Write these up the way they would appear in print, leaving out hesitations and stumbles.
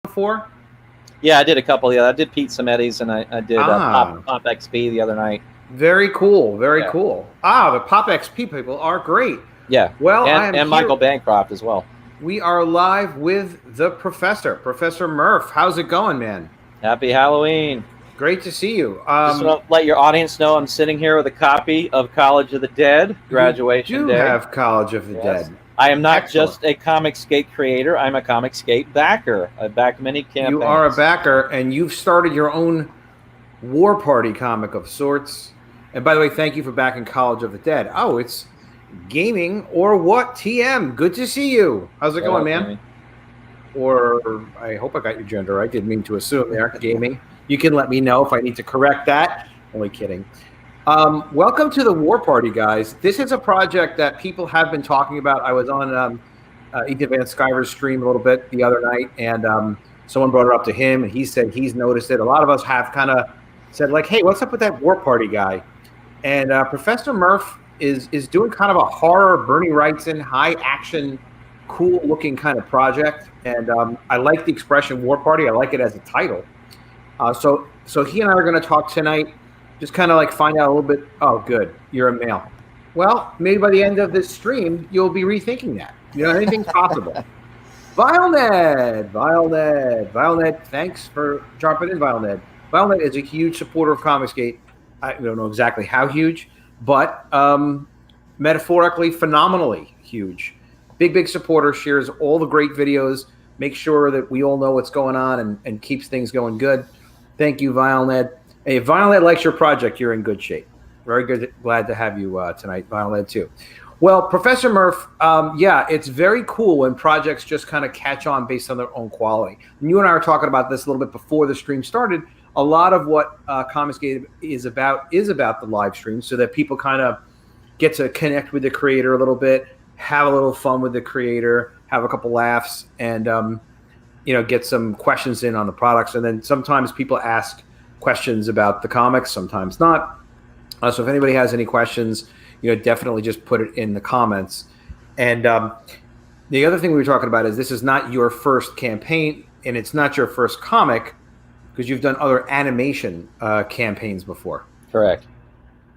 before? Yeah, I did a couple. Yeah, I did Pete Samedis, and I did Pop XP the other night. Very cool. Very cool. The Pop XP people are great. Yeah. Well, and Michael Bancroft as well. We are live with the Professor MURF. How's it going, man? Happy Halloween. Great to see you. Just want to let your audience know I'm sitting here with a copy of College of the Dead, graduation day. You have College of the Dead. I am not just a COMICSGATE creator. I'm a COMICSGATE backer. I back many campaigns. You are a backer, and you've started your own War Party comic of sorts. And by the way, thank you for backing College of the Dead. Oh, it's Gaming or What TM. Good to see you. How's it going, man? Gaming. Or I hope I got your gender right. Didn't mean to assume there. Gaming. You can let me know if I need to correct that. Only kidding. Welcome to the War Party, guys. This is a project that people have been talking about. I was on Ethan Van Sciver's stream a little bit the other night, and someone brought it up to him, and he said he's noticed it. A lot of us have kind of said, like, hey, what's up with that War Party guy? And Professor MURF is doing kind of a horror, Bernie Wrightson, high-action, cool-looking kind of project. And I like the expression War Party. I like it as a title. So he and I are going to talk tonight. Just kind of like find out a little bit. Oh, good. You're a male. Well, maybe by the end of this stream, you'll be rethinking that. You know, anything's possible. VileNed, thanks for dropping in, VileNed. VileNed is a huge supporter of COMICSGATE. I don't know exactly how huge, but metaphorically, phenomenally huge. Big supporter, shares all the great videos, makes sure that we all know what's going on and keeps things going good. Thank you, VileNed. Hey, if VileNed likes your project, you're in good shape. Very good. Glad to have you tonight, VileNed, too. Well, Professor MURF, yeah, it's very cool when projects just kind of catch on based on their own quality. And you and I were talking about this a little bit before the stream started. A lot of what COMICSGATE is about the live stream, so that people kind of get to connect with the creator a little bit, have a little fun with the creator, have a couple laughs, and get some questions in on the products. And then sometimes people ask questions about the comics, sometimes not. So if anybody has any questions, definitely just put it in the comments. And the other thing we were talking about is this is not your first campaign, and it's not your first comic, because you've done other animation campaigns before. Correct.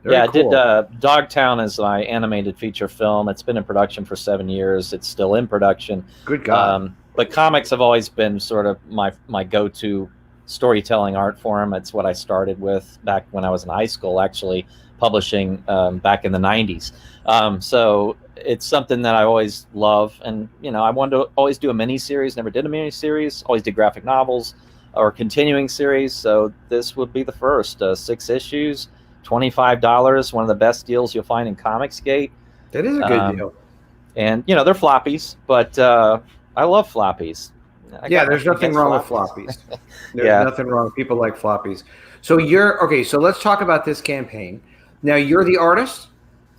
Very cool. I did Dogtown as my animated feature film. It's been in production for 7 years. It's still in production. Good God. But comics have always been sort of my go-to storytelling art form. It's what I started with back when I was in high school, actually publishing back in the 90s. So it's something that I always love. And, I wanted to always do a mini-series, never did a mini-series, always did graphic novels or continuing series. So this would be the first. 6 issues, $25, one of the best deals you'll find in COMICSGATE. That is a good deal. And, they're floppies, but I love floppies. There's nothing wrong with floppies. There's nothing wrong. People like floppies. So so let's talk about this campaign. Now, you're the artist?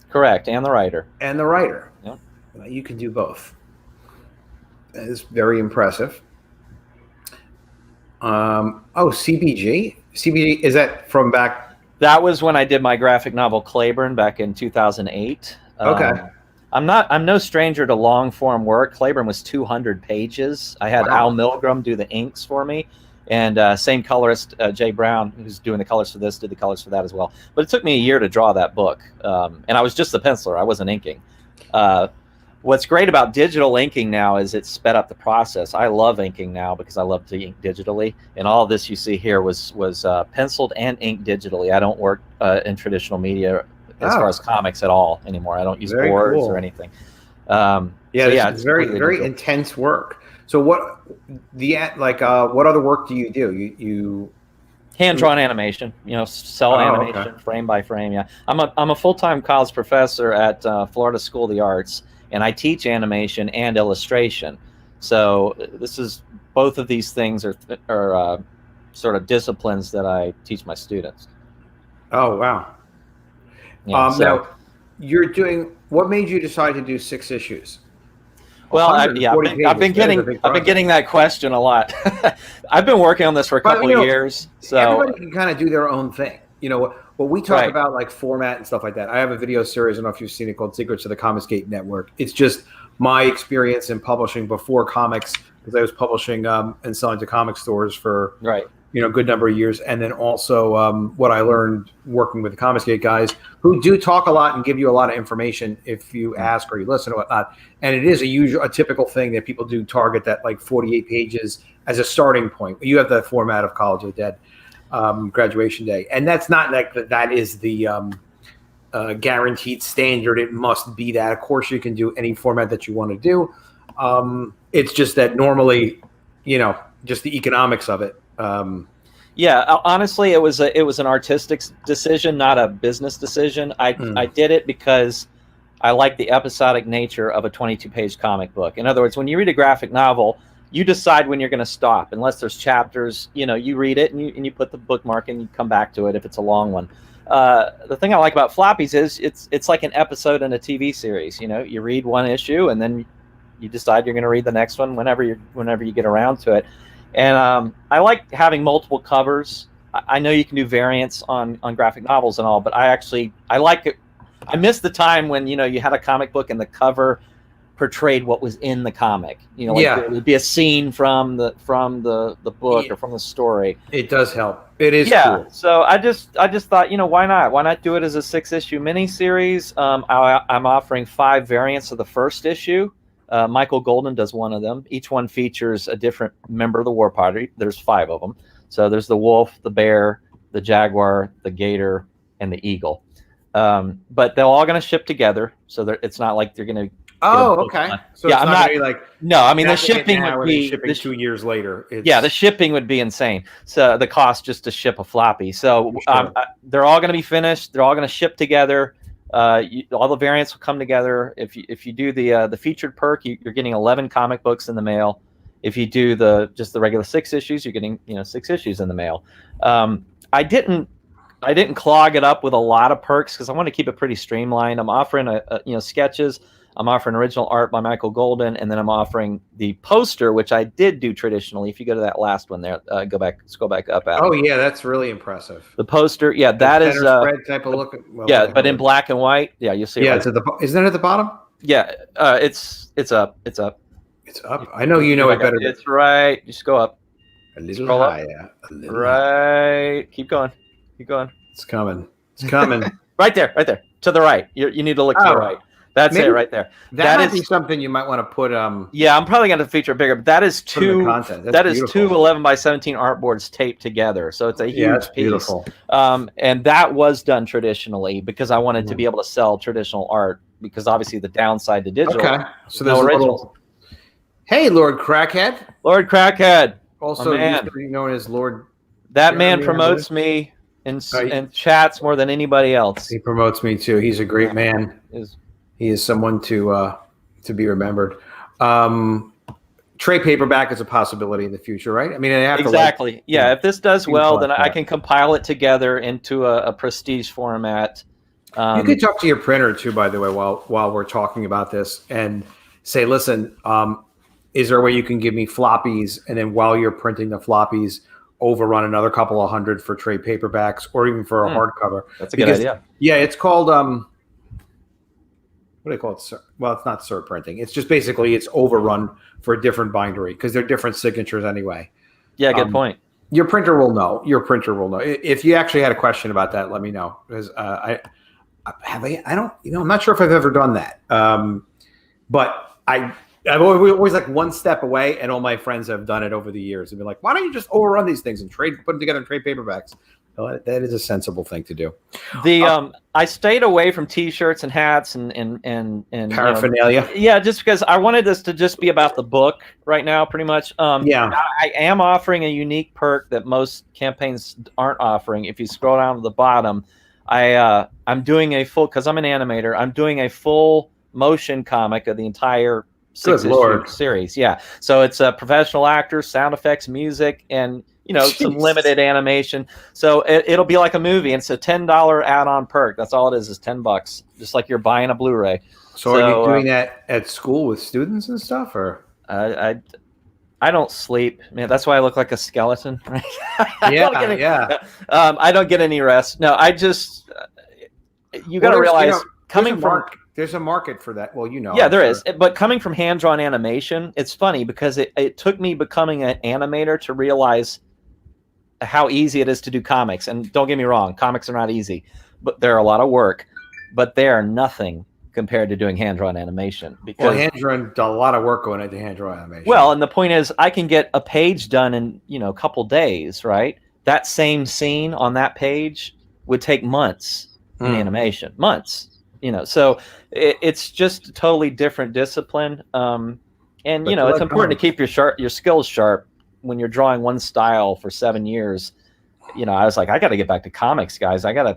Correct, and the writer. Yep. Well, you can do both. That is very impressive. CBG? CBG, is that from back? That was when I did my graphic novel Claiborne back in 2008. Okay. I'm no stranger to long form work. Claiborne was 200 pages. I had Al Milgram do the inks for me, and same colorist Jay Brown, who's doing the colors for this, did the colors for that as well. But it took me a year to draw that book, and I was just the penciler. I wasn't inking. What's great about digital inking now is it's sped up the process. I love inking now because I love to ink digitally, and all of this you see here was penciled and inked digitally. I don't work in traditional media as far as comics at all anymore. I don't use boards or anything. It's very intense work. So what other work do you do? You hand-drawn animation, cell animation, frame by frame. Yeah, I'm a full-time college professor at Florida School of the Arts, and I teach animation and illustration. So this is both of these things are sort of disciplines that I teach my students. Oh wow. Yeah, now, you're doing. What made you decide to do 6 issues? Well, I've been getting that question a lot. I've been working on this for a couple of years. So everybody can kind of do their own thing. What we talk about, like format and stuff like that. I have a video series. I don't know if you've seen it, called Secrets of the COMICSGATE Network. It's just my experience in publishing before comics because I was publishing and selling to comic stores for Right. a good number of years. And then also what I learned working with the COMICSGATE guys who do talk a lot and give you a lot of information if you ask or you listen or whatnot. And it is a typical thing that people do target that like 48 pages as a starting point. You have the format of College of the Dead, graduation day. And that's not like that is the guaranteed standard. It must be that. Of course, you can do any format that you want to do. It's just that normally, just the economics of it. Yeah, honestly, it was an artistic decision, not a business decision. I did it because I like the episodic nature of a 22-page comic book. In other words, when you read a graphic novel, you decide when you're going to stop. Unless there's chapters, you read it and you put the bookmark and you come back to it if it's a long one. The thing I like about floppies is it's like an episode in a TV series. You read one issue and then you decide you're going to read the next one whenever you get around to it. And I like having multiple covers. I know you can do variants on graphic novels and all, but I like it. I miss the time when you had a comic book and the cover portrayed what was in the comic. It would be a scene from the book or from the story. It does help. It is cool. So I just thought, why not? Why not do it as a 6-issue miniseries? I'm offering 5 variants of the first issue. Michael Golden does one of them. Each one features a different member of the war party. There's 5 of them. So there's the wolf, the bear, the jaguar, the gator, and the eagle. But they're all going to ship together. So it's not like they're going to. Oh, okay. So yeah, I'm not. Like, no, I mean the shipping would be shipping 2 years later. The shipping would be insane. So the cost just to ship a floppy. So they're all going to be finished. They're all going to ship together. All the variants will come together. If you do the featured perk, you're getting 11 comic books in the mail. If you do just the regular 6 issues, you're getting 6 issues in the mail. I didn't clog it up with a lot of perks because I want to keep it pretty streamlined. I'm offering sketches. I'm offering original art by Michael Golden, and then I'm offering the poster, which I did do traditionally. If you go to that last one there, scroll back up. Adam. Oh yeah, that's really impressive. The poster, that is spread type of look. Well, but in black and white. Yeah, you'll see. Yeah, isn't that at the bottom? Yeah, it's up. It's up. It's up. I know you know it better. It's right. Just go up. A little higher. Right. Keep going. It's coming. It's coming. Right there. To the right. You need to look to the right. That's it right there. That might be something you might want to put. Yeah, I'm probably going to feature bigger. But that is two. That is beautiful. 2 11 by 17 artboards taped together. So it's a huge piece. Beautiful. And that was done traditionally because I wanted to be able to sell traditional art because obviously the downside to digital. Okay. So there's originals. Hey, Lord Crackhead. Lord Crackhead. Also known as Lord. That man promotes me and chats more than anybody else. He promotes me too. He's a great man. He is someone to be remembered. Trade paperback is a possibility in the future, right? I mean, I have exactly. If this does well, then I can compile it together into a prestige format. You could talk to your printer too, by the way, while we're talking about this, and say, listen, is there a way you can give me floppies, and then while you're printing the floppies, overrun another couple of hundred for trade paperbacks or even for a hardcover? That's a good idea. Yeah, it's called what do they call it? Well, it's not cert printing. It's just basically it's overrun for a different bindery because they're different signatures anyway. Yeah, good point. Your printer will know. If you actually had a question about that, let me know because I'm not sure if I've ever done that. But I've always like one step away, and all my friends have done it over the years and been like, "Why don't you just overrun these things and put them together in trade paperbacks?" Well, that is a sensible thing to do. I stayed away from T-shirts and hats and paraphernalia. Just because I wanted this to just be about the book right now, pretty much. I am offering a unique perk that most campaigns aren't offering. If you scroll down to the bottom, I'm doing a full because I'm an animator. I'm doing a full motion comic of the entire 6-issue series. Yeah, so it's professional actors, sound effects, music, and some limited animation. So it'll be like a movie. And it's a $10 add-on perk. That's all it is $10, just like you're buying a Blu-ray. So are you doing that at school with students and stuff, or? I don't sleep, man. That's why I look like a skeleton. Right? I don't get any rest. No, I just you got to realize coming from There's a market for that. Well, you know. Yeah, there is. But coming from hand-drawn animation, it's funny because it took me becoming an animator to realize how easy it is to do comics. And don't get me wrong, comics are not easy, but they're a lot of work. But they are nothing compared to doing hand-drawn animation. Because hand-drawn, a lot of work going into hand-drawn animation. Well, and the point is, I can get a page done in a couple days, right? That same scene on that page would take months in animation, months. So it's just a totally different discipline. And it's important to keep your skills sharp when you're drawing one style for 7 years. I was like, I got to get back to comics, guys. I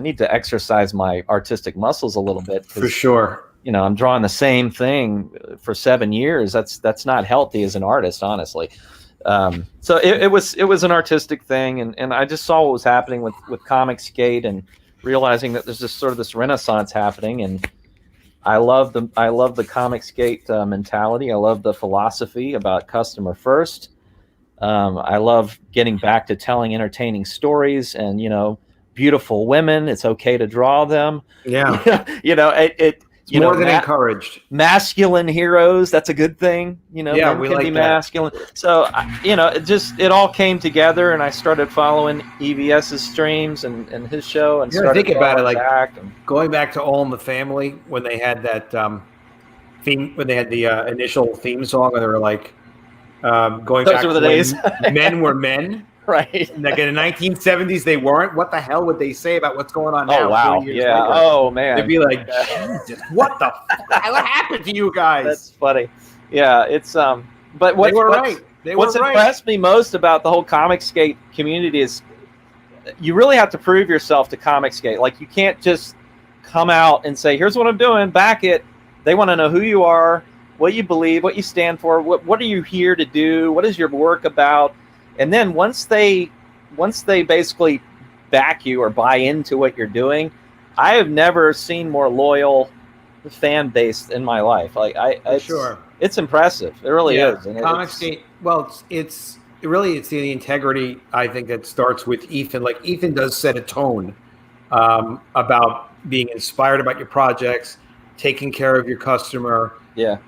need to exercise my artistic muscles a little bit. For sure. I'm drawing the same thing for 7 years. That's not healthy as an artist, honestly. So it was an artistic thing, and I just saw what was happening with COMICSGATE and realizing that there's just sort of this renaissance happening. And I love the COMICSGATE mentality. I love the philosophy about customer first. I love getting back to telling entertaining stories and, beautiful women. It's okay to draw them. Yeah. It's more than encouraged. Masculine heroes. That's a good thing. Yeah, we like that. Masculine. So, it all came together, and I started following EVS's streams and his show. And think about it, like going back to All in the Family when they had that theme, when they had the initial theme song, and they were like, going Those back were the to days. men were men, right? Like in the 1970s, they weren't. What the hell would they say about what's going on now? Oh wow, yeah. Later? Oh man, they'd be like, Jesus, what the fuck? What happened to you guys? That's funny. Yeah, it's But what's impressed me most about the whole COMICSGATE community is you really have to prove yourself to COMICSGATE. Like you can't just come out and say, "Here's what I'm doing." Back it. They want to know who you are, what you believe, what you stand for, what are you here to do, what is your work about, and then once they basically back you or buy into what you're doing, I have never seen more loyal fan base in my life. Like it's impressive. It really is. And COMICSGATE. Well, it's the integrity. I think that starts with Ethan. Like Ethan does set a tone about being inspired about your projects, taking care of your customer. Yeah.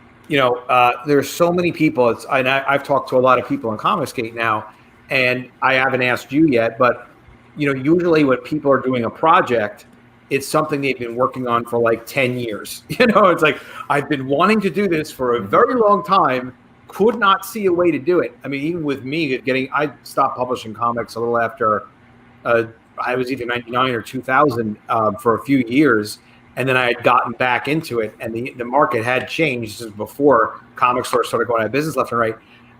There's so many people. I've talked to a lot of people on COMICSGATE now, and I haven't asked you yet, but usually when people are doing a project, it's something they've been working on for like 10 years. It's like, I've been wanting to do this for a very long time, could not see a way to do it. I mean, even with me I stopped publishing comics a little after I was either 99 or 2000 for a few years. And then I had gotten back into it, and the market had changed since before comic stores started going out of business left and right.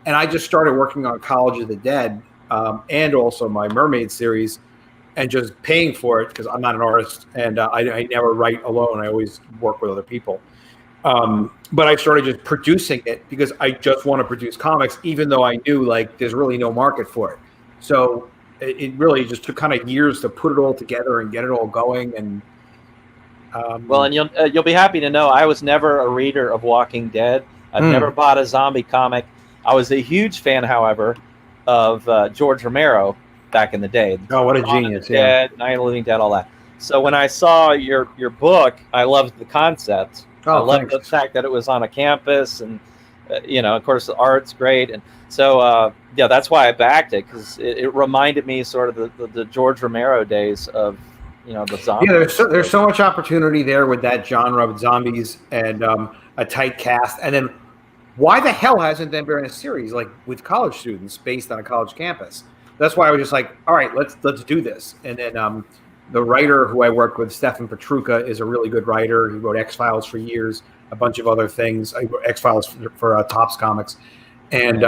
And I just started working on College of the Dead and also my Mermaid series, and just paying for it because I'm not an artist, and I never write alone. I always work with other people. But I started just producing it because I just want to produce comics, even though I knew like there's really no market for it. So it really just took kind of years to put it all together and get it all going. And and you'll be happy to know I was never a reader of Walking Dead. I've never bought a zombie comic. I was a huge fan, however, of George Romero back in the day. Oh, what a genius! Dead, Night of the Living Dead, all that. So when I saw your book, I loved the concept. I loved the fact that it was on a campus, and of course, the art's great, and so that's why I backed it, because it reminded me sort of the George Romero days of. The zombies. Yeah, there's so much opportunity there with that genre with zombies and a tight cast. And then why the hell hasn't there been a series like with college students based on a college campus? That's why I was just like, all right, let's do this. And then the writer who I work with, Stefan Petruka, is a really good writer. He wrote X-Files for years, a bunch of other things. I wrote X-Files for Topps Comics and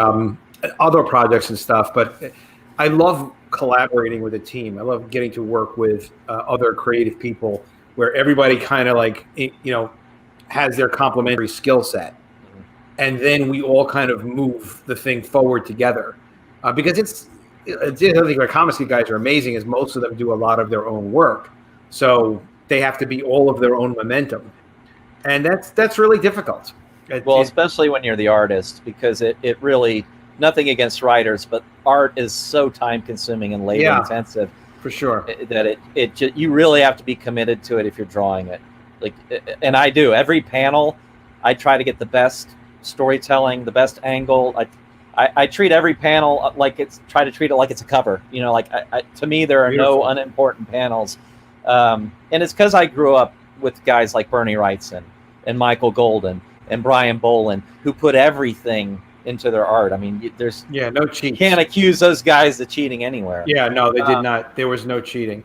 other projects and stuff. But I love collaborating with a team. I love getting to work with other creative people where everybody kind of like, has their complementary skill set. And then we all kind of move the thing forward together. Because the other thing where COMICSGATE guys are amazing is most of them do a lot of their own work. So they have to be all of their own momentum. And that's really difficult. Especially when you're the artist, because it really, nothing against writers, but art is so time consuming and labor intensive for sure that you really have to be committed to it if you're drawing it. Like, and I do every panel. I try to get the best storytelling, the best angle. I treat every panel like try to treat it like it's a cover. You know, like to me, there are Beautiful. no unimportant panels. And it's because I grew up with guys like Bernie Wrightson and Michael Golden and Brian Boland, who put everything into their art. I mean, there's no cheats. You can't accuse those guys of cheating anywhere. Yeah, no, they did not. There was no cheating.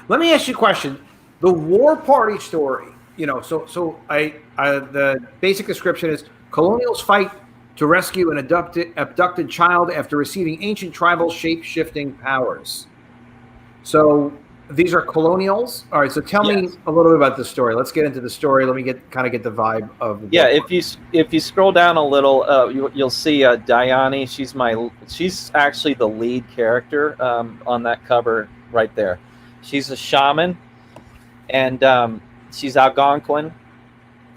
Let me ask you a question. The War Party story, you know, so the basic description is colonials fight to rescue an abducted child after receiving ancient tribal shape-shifting powers. So these are colonials. All right, so tell me a little bit about the story. Let's get into the story. Let me get the vibe of the if you scroll down a little, you'll see Diane. She's actually the lead character on that cover right there. She's a shaman, and she's Algonquin.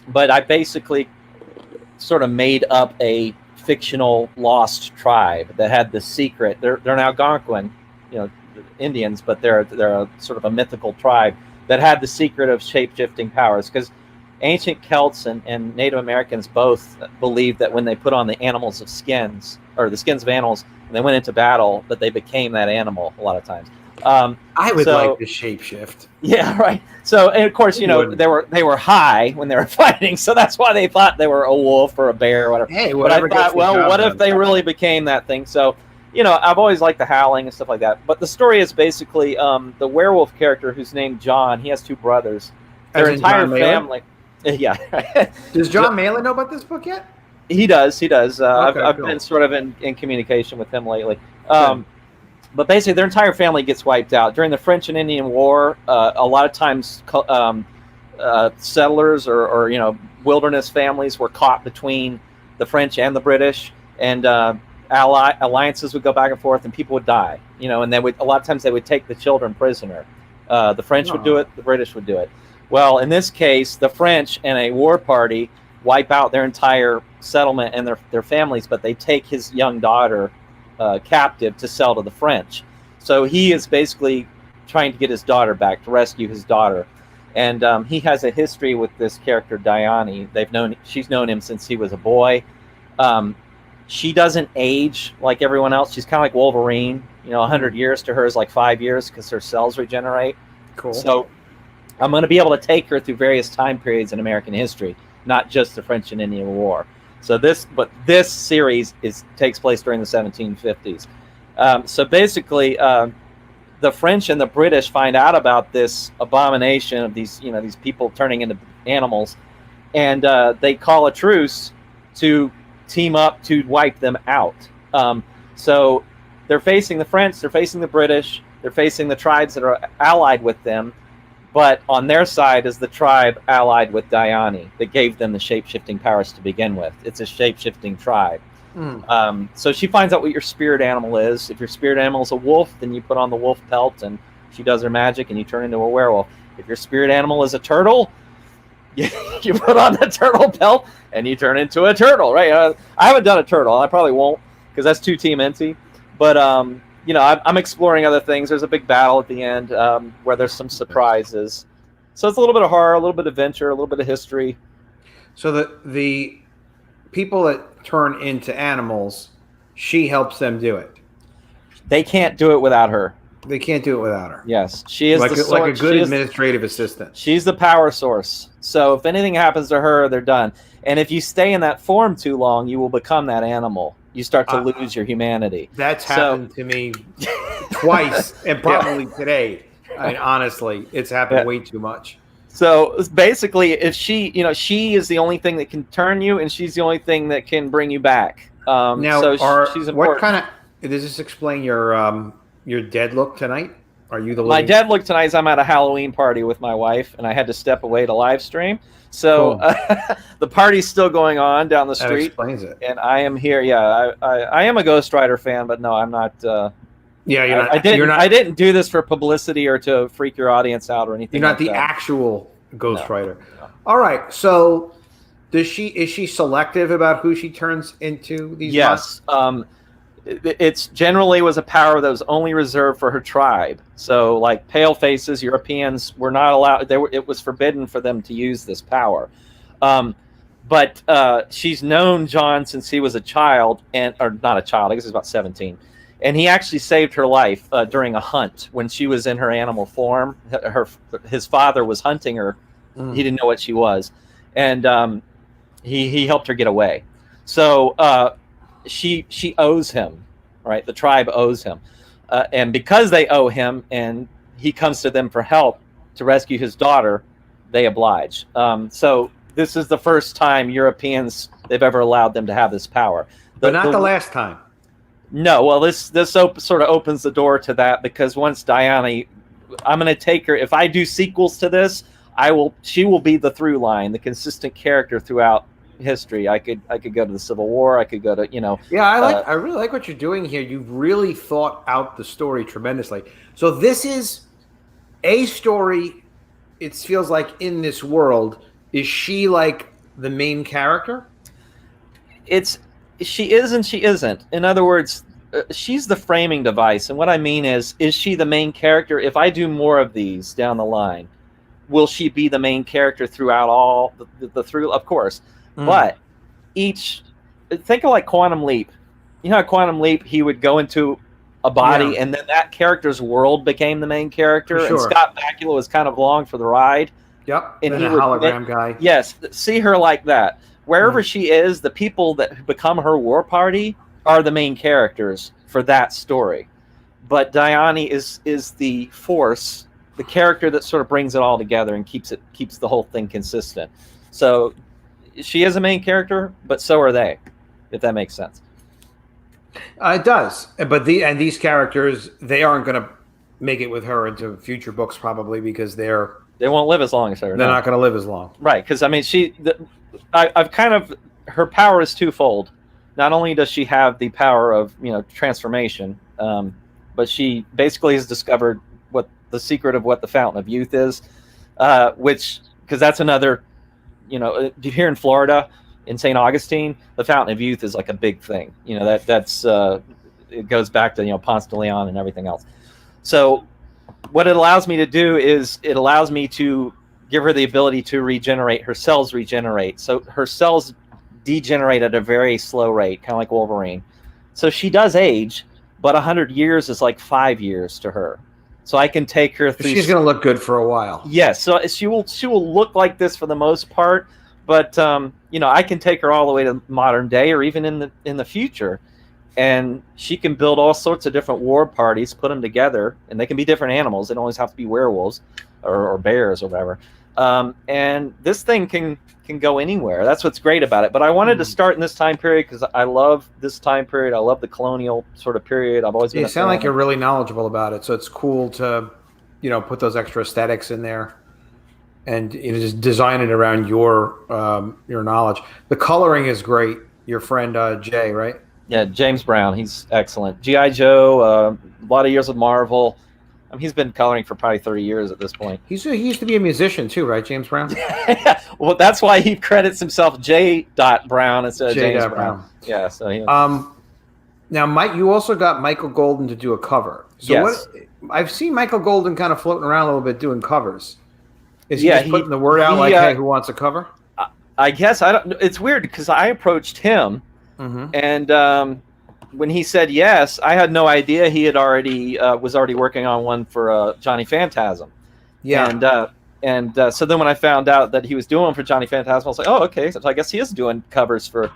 But I basically sort of made up a fictional lost tribe that had the secret. They're an Algonquin, you know, Indians, but they're a sort of a mythical tribe that had the secret of shape-shifting powers, because ancient Celts and Native Americans both believed that when they put on the animals of skins, or the skins of animals, and they went into battle, that they became that animal a lot of times. I would like the shapeshift. Yeah, right. So, and of course, you know, they were high when they were fighting, so that's why they thought they were a wolf or a bear or whatever. Hey, but I thought, well, what if they really became that thing? So, you know, I've always liked the howling and stuff like that. But the story is basically the werewolf character, who's named John. He has two brothers. Their entire family. Yeah. Does John Malin know about this book yet? He does. He does. Okay, I've cool. been sort of in communication with him lately. But basically, their entire family gets wiped out during the French and Indian War. A lot of times, settlers or you know, wilderness families were caught between the French and the British, and alliances would go back and forth, and people would die. You know, and a lot of times they would take the children prisoner. The French would do it. The British would do it. Well, in this case, the French and a war party wipe out their entire settlement and their families, but they take his young daughter captive to sell to the French. So he is basically trying to get his daughter back, to rescue his daughter. And he has a history with this character, Diane. She's known him since he was a boy. She doesn't age like everyone else. She's kind of like Wolverine. You know, 100 years to her is like 5 years, because her cells regenerate. Cool. So I'm going to be able to take her through various time periods in American history, not just the French and Indian War. So this series takes place during the 1750s. So basically, the French and the British find out about this abomination of these people turning into animals, and they call a truce to team up to wipe them out. So they're facing the French, they're facing the British, they're facing the tribes that are allied with them. But on their side is the tribe allied with Diane that gave them the shape-shifting powers to begin with. It's a shape-shifting tribe. So she finds out what your spirit animal is. If your spirit animal is a wolf, then you put on the wolf pelt, and she does her magic, and you turn into a werewolf. If your spirit animal is a turtle, you put on the turtle pelt, and you turn into a turtle, right? I haven't done a turtle. I probably won't, because that's too TMNT. But you know, I'm exploring other things. There's a big battle at the end where there's some surprises. So it's a little bit of horror, a little bit of adventure, a little bit of history. So the people that turn into animals, she helps them do it. They can't do it without her. They can't do it without her. Yes, she is like a good administrative assistant. She's the power source. So if anything happens to her, they're done. And if you stay in that form too long, you will become that animal. You start to lose your humanity. That's happened to me twice, and probably today. I mean, honestly, it's happened way too much. So basically, if she is the only thing that can turn you, and she's the only thing that can bring you back. Now, so she's important. What kind of does this explain your dead look tonight? Are you the my dead look tonight is I'm at a Halloween party with my wife, and I had to step away to live stream. So cool. The party's still going on down the street. That explains it. And I am here. Yeah, I am a Ghost Rider fan, but no, I'm not. Yeah, you're not. I didn't do this for publicity or to freak your audience out or anything. You're not like the that. actual Ghost Rider. No. All right. So, is she selective about who she turns into? These yes. It's generally was a power that was only reserved for her tribe. So, like pale faces, Europeans were not allowed. It was forbidden for them to use this power. But she's known John since he was a child, or not a child. I guess he was about 17, and he actually saved her life during a hunt when she was in her animal form. His father was hunting her. He didn't know what she was, and he helped her get away. So she owes him, right? The tribe owes him, and because they owe him, and he comes to them for help to rescue his daughter, they oblige. So this is the first time Europeans they've ever allowed them to have this power, but not the last time. No, well, this sort of opens the door to that, because once Diana, I'm going to take her. If I do sequels to this, she will be the through line, the consistent character throughout history. I could go to the Civil War. I could go to Yeah, I really like what you're doing here. You've really thought out the story tremendously. So this is a story. It feels like in this world. Is she like the main character? She is and she isn't. In other words, she's the framing device. And what I mean is she the main character? If I do more of these down the line, will she be the main character throughout all the through? Of course. But think of like Quantum Leap. You know how Quantum Leap, he would go into a body and then that character's world became the main character. Sure. And Scott Bakula was kind of along for the ride. Yep, and he a hologram guy. Yes, see her like that. Wherever she is, the people that become her war party are the main characters for that story. But Diane is the force, the character that sort of brings it all together and keeps the whole thing consistent. So she is a main character, but so are they, if that makes sense. It does, but these characters, they aren't going to make it with her into future books probably, because they won't live as long as her. They're not going to live as long. Right, because, I mean, her power is twofold. Not only does she have the power of, transformation, but she basically has discovered what the secret of what the Fountain of Youth is, because that's another, here in Florida, in St. Augustine, the Fountain of Youth is like a big thing. That's it goes back to, Ponce de Leon and everything else. So what it allows me to do is it allows me to give her the ability to regenerate. Her cells regenerate. So her cells degenerate at a very slow rate, kind of like Wolverine. So she does age, but 100 years is like 5 years to her. So I can take her through. She's going to look good for a while. Yes. So she will look like this for the most part, but I can take her all the way to modern day or even in the future. And she can build all sorts of different war parties, put them together, and they can be different animals. They don't always have to be werewolves or bears or whatever. And this thing can go anywhere. That's what's great about it. But I wanted to start in this time period because I love this time period. I love the colonial sort of period. I've always been. You sound like you're really knowledgeable about it, so it's cool to, put those extra aesthetics in there, and just design it around your knowledge. The coloring is great. Your friend Jay, right? Yeah, James Brown. He's excellent. G.I. Joe, a lot of years with Marvel. I mean, he's been coloring for probably 30 years at this point. He used to be a musician too, right, James Brown? Well, that's why he credits himself J. Brown instead of James Brown. Yeah. So he. Now, Mike, you also got Michael Golden to do a cover. So yes. I've seen Michael Golden kind of floating around a little bit doing covers. Is he just putting the word out hey, who wants a cover? I guess I don't. It's weird because I approached him. And when he said yes, I had no idea he had was already working on one for Johnny Phantasm. Yeah. And so then when I found out that he was doing one for Johnny Phantasm, I was like, oh, okay. So I guess he is doing covers for.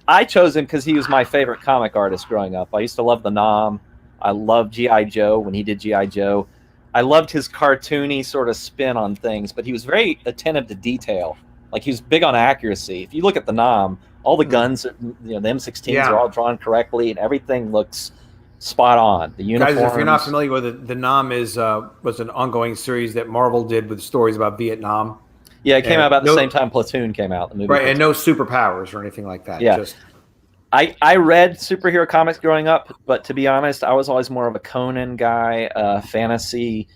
I chose him because he was my favorite comic artist growing up. I used to love the Nom. I loved G.I. Joe when he did G.I. Joe. I loved his cartoony sort of spin on things, but he was very attentive to detail. Like he was big on accuracy. If you look at the Nom, all the guns, the M16s are all drawn correctly, and everything looks spot on. The uniforms. Guys, if you're not familiar with it, the Nom was an ongoing series that Marvel did with stories about Vietnam. Yeah, it came out about the same time Platoon came out. The movie, right? And no superpowers or anything like that. Yeah. I read superhero comics growing up, but to be honest, I was always more of a Conan guy, fantasy,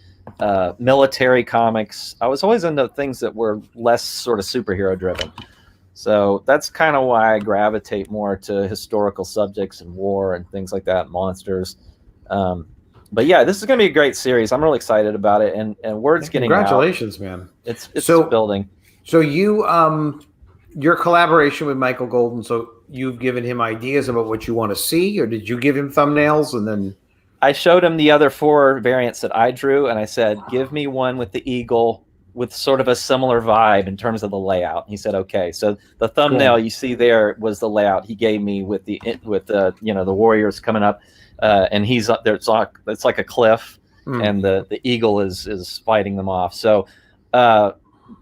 military comics. I was always into things that were less sort of superhero driven. So that's kind of why I gravitate more to historical subjects and war and things like that, monsters. But yeah, this is going to be a great series. I'm really excited about it, and word's getting out. Congratulations, man! It's building. So you your collaboration with Michael Golden. So you've given him ideas about what you want to see, or did you give him thumbnails and then? I showed him the other 4 variants that I drew, and I said, "Give me one with the eagle with sort of a similar vibe in terms of the layout." He said, "Okay." So the thumbnail you see there was the layout he gave me with the the warriors coming up. And he's up there. It's like a cliff, and the eagle is fighting them off. So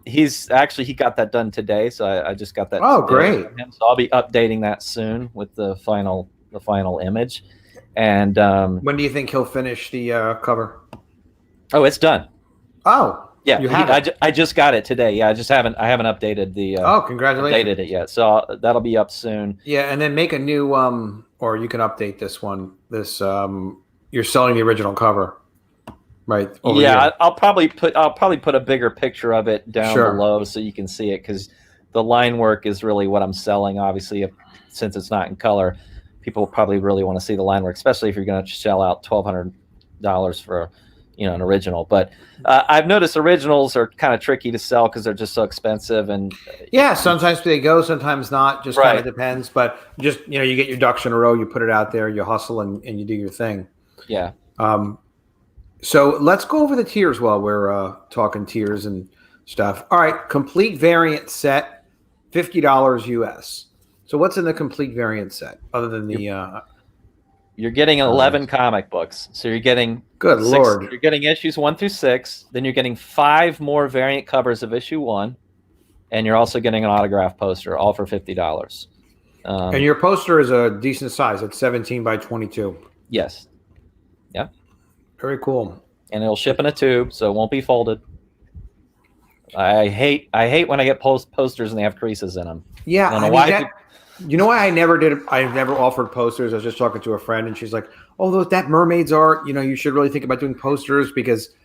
he got that done today. So I just got that. Oh, great! From him. So I'll be updating that soon with the final image. And when do you think he'll finish the cover? Oh, it's done. Oh, yeah. I just got it today. Yeah, I haven't updated the. Congratulations! Updated it yet, so that'll be up soon. Yeah, and then make a new or you can update this one. This you're selling the original cover, right? Yeah, I'll probably put a bigger picture of it down below so you can see it, because the line work is really what I'm selling. Obviously, since it's not in color, people probably really want to see the line work, especially if you're going to shell out $1,200 for an original. But I've noticed originals are kind of tricky to sell because they're just so expensive. And yeah, sometimes they go, sometimes not. Just kind of depends. But just you get your ducks in a row, you put it out there, you hustle, and you do your thing. Yeah. So let's go over the tiers while we're talking tiers and stuff. All right, complete variant set, $50 US. So what's in the complete variant set other than the? You're getting 11 comic books. So you're getting Lord. You're getting issues 1 through 6. Then you're getting 5 more variant covers of issue 1, and you're also getting an autograph poster, all for $50. And your poster is a decent size. It's 17 by 22. Yes. Yeah. Very cool. And it'll ship in a tube, so it won't be folded. I hate when I get posters and they have creases in them. Yeah. I mean, you know why I never offered posters? I was just talking to a friend, and she's like, "Oh, that mermaid's art. You should really think about doing posters because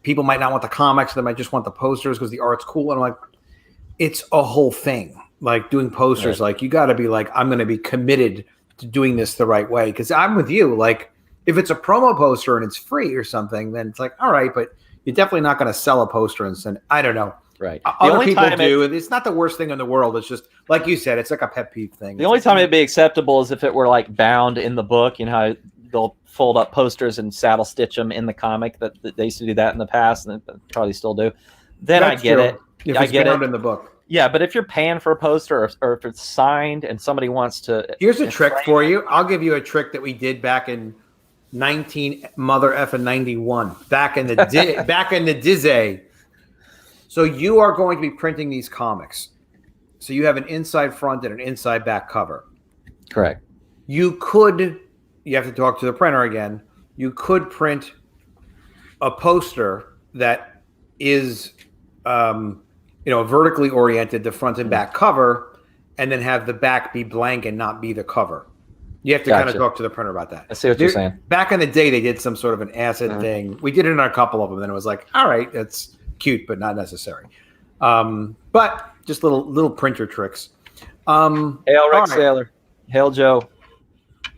people might not want the comics; they might just want the posters because the art's cool." And I'm like, "It's a whole thing. Like doing posters. Like you got to be like, I'm going to be committed to doing this the right way." Because I'm with you. Like if it's a promo poster and it's free or something, then it's like, all right, but you're definitely not going to sell a poster and send. I don't know. Right. Other people do. It's not the worst thing in the world. It's just, like you said, it's like a pet peeve thing. The only time it'd be acceptable is if it were like bound in the book. You know how they'll fold up posters and saddle stitch them in the comic. That they used to do that in the past, and they probably still do. Then I get it. If it's bound in the book. Yeah, but if you're paying for a poster or if it's signed and somebody wants to... Here's a trick for you. I'll give you a trick that we did back in 91. Back in the Dizzy. So you are going to be printing these comics. So you have an inside front and an inside back cover. Correct. You have to talk to the printer again. You could print a poster that is, vertically oriented, the front and back cover, and then have the back be blank and not be the cover. You have to kind of talk to the printer about that. I see what you're saying. Back in the day, they did some sort of an acid thing. We did it on a couple of them. Then it was like, all right, that's cute, but not necessary. But just little printer tricks. Hail Rick Sailor. Hail Joe.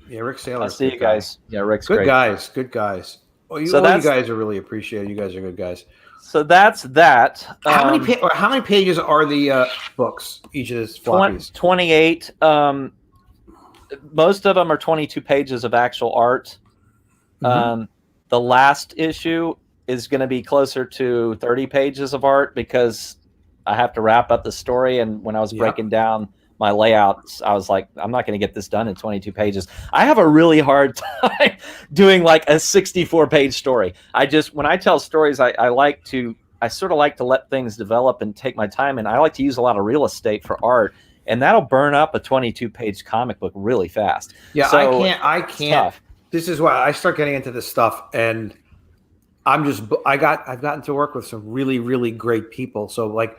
Yeah, Rick Sailor. I'll see you guys. Yeah, Rick's good great. Good guys. Well, you guys are really appreciated. You guys are good guys. So that's that. How many pages are the books? Each of these floppies? 28. Most of them are 22 pages of actual art. The last issue is going to be closer to 30 pages of art because I have to wrap up the story. And when I was breaking down my layouts, I was like, I'm not going to get this done in 22 pages. I have a really hard time doing like a 64-page story. When I tell stories, I sort of like to let things develop and take my time. And I like to use a lot of real estate for art. And that'll burn up a 22-page comic book really fast. Yeah, so I can't. This is why I start getting into this stuff, and I've gotten to work with some really, really great people. So like,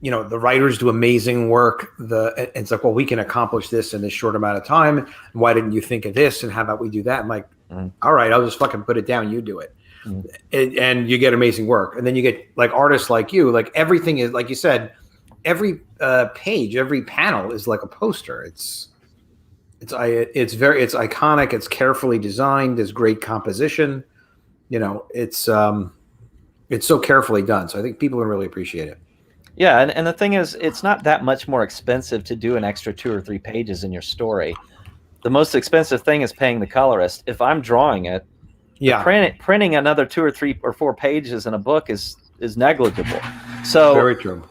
the writers do amazing work. It's like, well, we can accomplish this in this short amount of time. Why didn't you think of this? And how about we do that? I'm like, all right, I'll just fucking put it down. You do it. And you get amazing work. And then you get like artists like you, like everything is, like you said, every page, every panel is like a poster. It's iconic. It's carefully designed. There's great composition. It's so carefully done. So I think people will really appreciate it. Yeah, and the thing is, it's not that much more expensive to do an extra 2 or 3 pages in your story. The most expensive thing is paying the colorist. If I'm drawing it, printing another 2 or 3 or 4 pages in a book is negligible. So very true.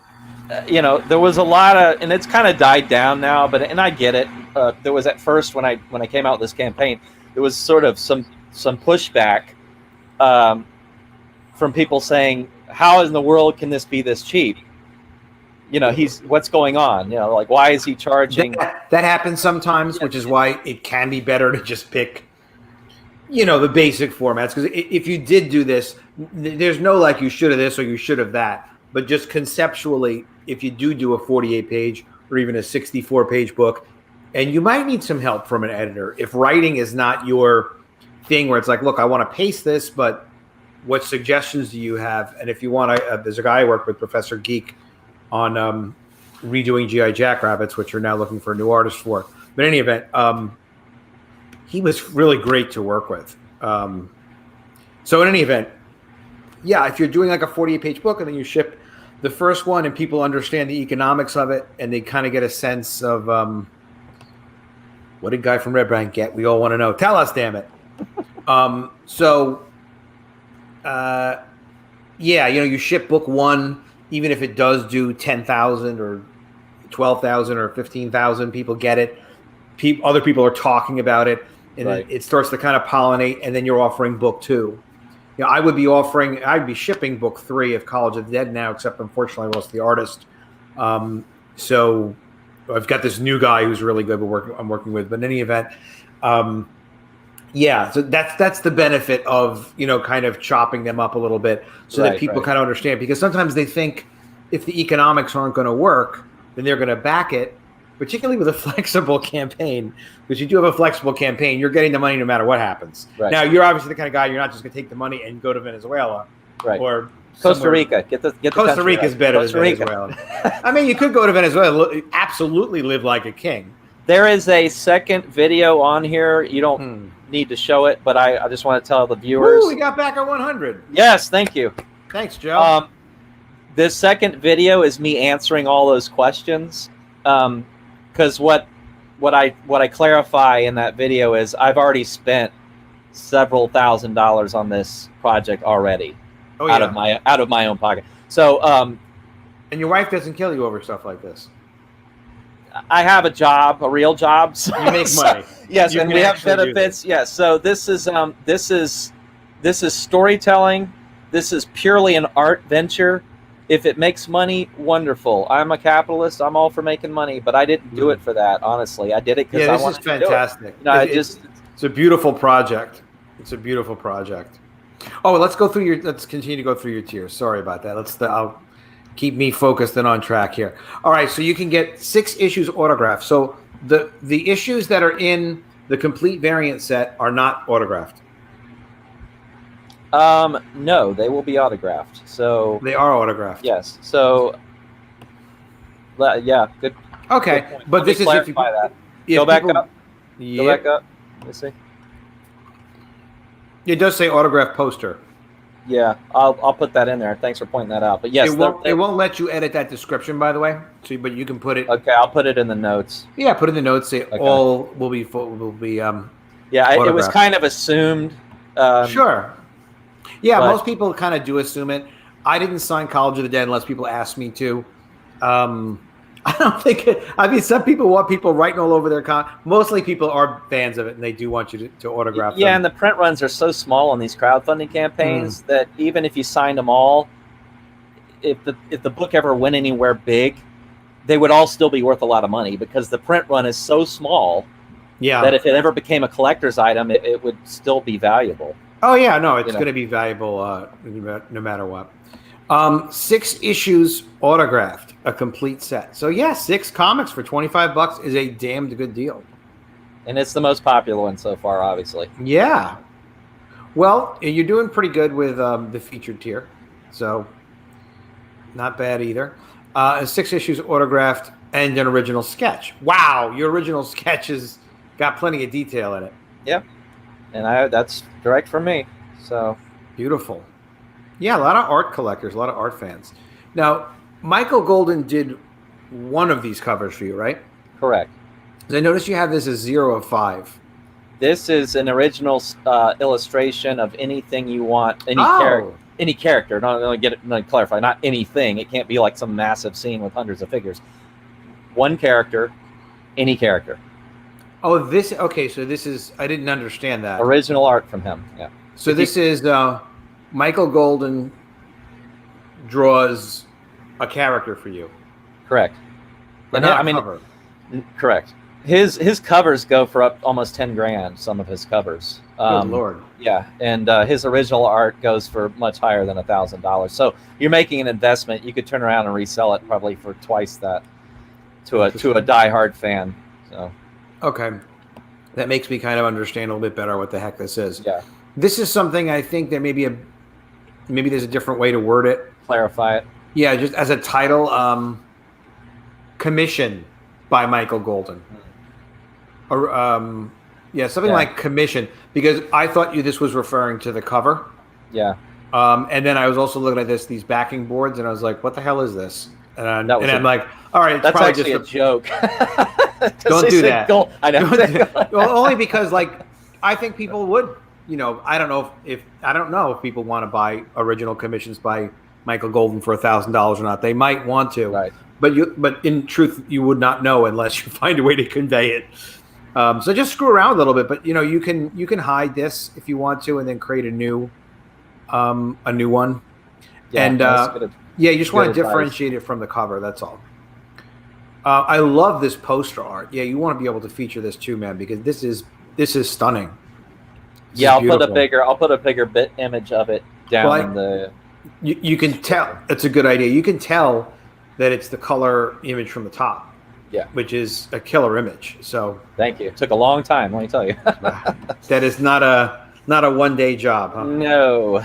There was a lot of, and it's kind of died down now, and I get it. There was at first when I came out with this campaign, there was sort of some pushback from people saying, how in the world can this be this cheap? What's going on? Like, why is he charging? That happens sometimes, which is why it can be better to just pick, the basic formats. Because if you did do this, there's no like you should have this or you should have that. But just conceptually, if you do a 48-page or even a 64-page book, and you might need some help from an editor. If writing is not your thing, where it's like, look, I want to paste this, but what suggestions do you have? And if you want to, there's a guy I work with, Professor Geek, on redoing G.I. Jackrabbits, which are now looking for a new artist for. But in any event, he was really great to work with. So in any event, yeah, if you're doing like a 48-page book and then you ship the first one and people understand the economics of it and they kind of get a sense of what did Guy from Red Bank get? We all want to know. Tell us, damn it. Yeah, you ship book 1, even if it does do 10,000 or 12,000 or 15,000, people get it. Other people are talking about it, and right. It starts to kind of pollinate, and then you're offering book 2. I'd be shipping book 3 of College of the Dead now, except unfortunately I lost the artist. So I've got this new guy who's really good. I'm working with, but in any event, yeah. So that's the benefit of kind of chopping them up a little bit so that people kind of understand. Because sometimes they think if the economics aren't going to work, then they're going to back it. Particularly with a flexible campaign, because you do have a flexible campaign, you're getting the money no matter what happens. Right. Now, you're obviously the kind of guy, you're not just going to take the money and go to Venezuela. Right. Or Costa Rica. Get the Costa Rica is better than Venezuela. I mean, you could go to Venezuela, absolutely live like a king. There is a second video on here. You don't need to show it, but I just want to tell the viewers. Woo, we got back at 100. Yes, thank you. Thanks, Joe. This second video is me answering all those questions. Because what I clarify in that video is I've already spent several $1,000s on this project already, out of my own pocket. So, and your wife doesn't kill you over stuff like this. I have a job, a real job. So, you make money. Yes, and we have benefits. Yes. So this is storytelling. This is purely an art venture. If it makes money, wonderful. I'm a capitalist. I'm all for making money, but I didn't do it for that. Honestly, I did it because I wanted to do it. This is fantastic. It's a beautiful project. It's a beautiful project. Oh, let's continue to go through your tiers. Sorry about that. I'll keep me focused and on track here. All right, so you can get 6 issues autographed. So the issues that are in the complete variant set are not autographed. No, they will be autographed. So they are autographed. Yes. So, yeah, good. Okay, good point. But this is if you that. Go back up. Yep. Go back up. Let's see. It does say autograph poster. Yeah, I'll put that in there. Thanks for pointing that out. But yes, it won't let you edit that description, by the way. So, but you can put it. Okay, I'll put it in the notes. Yeah, put in the notes. Say all will be. Yeah, it was kind of assumed. Sure. Yeah, most people kind of do assume it. I didn't sign College of the Dead unless people asked me to. I don't think it. I mean, some people want people writing all over their mostly people are fans of it, and they do want you to autograph them. Yeah, and the print runs are so small on these crowdfunding campaigns that even if you signed them all, if the book ever went anywhere big, they would all still be worth a lot of money because the print run is so small that if it ever became a collector's item, it would still be valuable. Oh, yeah, no, it's going to be valuable no matter what. 6 issues autographed, a complete set. So, yeah, 6 comics for $25 is a damned good deal. And it's the most popular one so far, obviously. Yeah. Well, you're doing pretty good with the featured tier. So, not bad either. and 6 issues autographed, and an original sketch. Wow, your original sketch has got plenty of detail in it. Yep, and that's direct from me. So beautiful. Yeah, a lot of art collectors, a lot of art fans. Now, Michael Golden did one of these covers for you, right? Correct. I noticed you have this as 0 of 5. This is an original illustration of anything you want, any character. Not clarify, not anything. It can't be like some massive scene with hundreds of figures. One character, any character. Oh, okay. So this is, I didn't understand that. Original art from him. Yeah. So this is Michael Golden draws a character for you. Correct. But not a cover. Correct. His covers go for up almost 10 grand. Some of his covers. Good Lord. Yeah, and his original art goes for much higher than $1,000. So you're making an investment. You could turn around and resell it probably for twice that to a diehard fan. So. Okay, that makes me kind of understand a little bit better what the heck this is. Yeah. This is something I think that maybe there's a different way to word it. Clarify it. Yeah, just as a title, commission by Michael Golden. Or something like commission, because I thought this was referring to the cover. Yeah. And then I was also looking at these backing boards, and I was like, what the hell is this? And I'm like, all right, that's actually a joke. Don't do that. I know. Well, only because I think people would, I don't know if people want to buy original commissions by Michael Golden for $1,000 or not. They might want to, right? But in truth, you would not know unless you find a way to convey it. So just screw around a little bit, but you can hide this if you want to, and then create a new one. Yeah, and you just want to differentiate it from the cover. That's all. I love this poster art. Yeah, you want to be able to feature this too, man, because this is stunning. I'll put a bigger bit image of it down in the. You can tell it's a good idea. You can tell that it's the color image from the top. Yeah, which is a killer image. So thank you. It took a long time, let me tell you. That is not a one-day job, huh? No.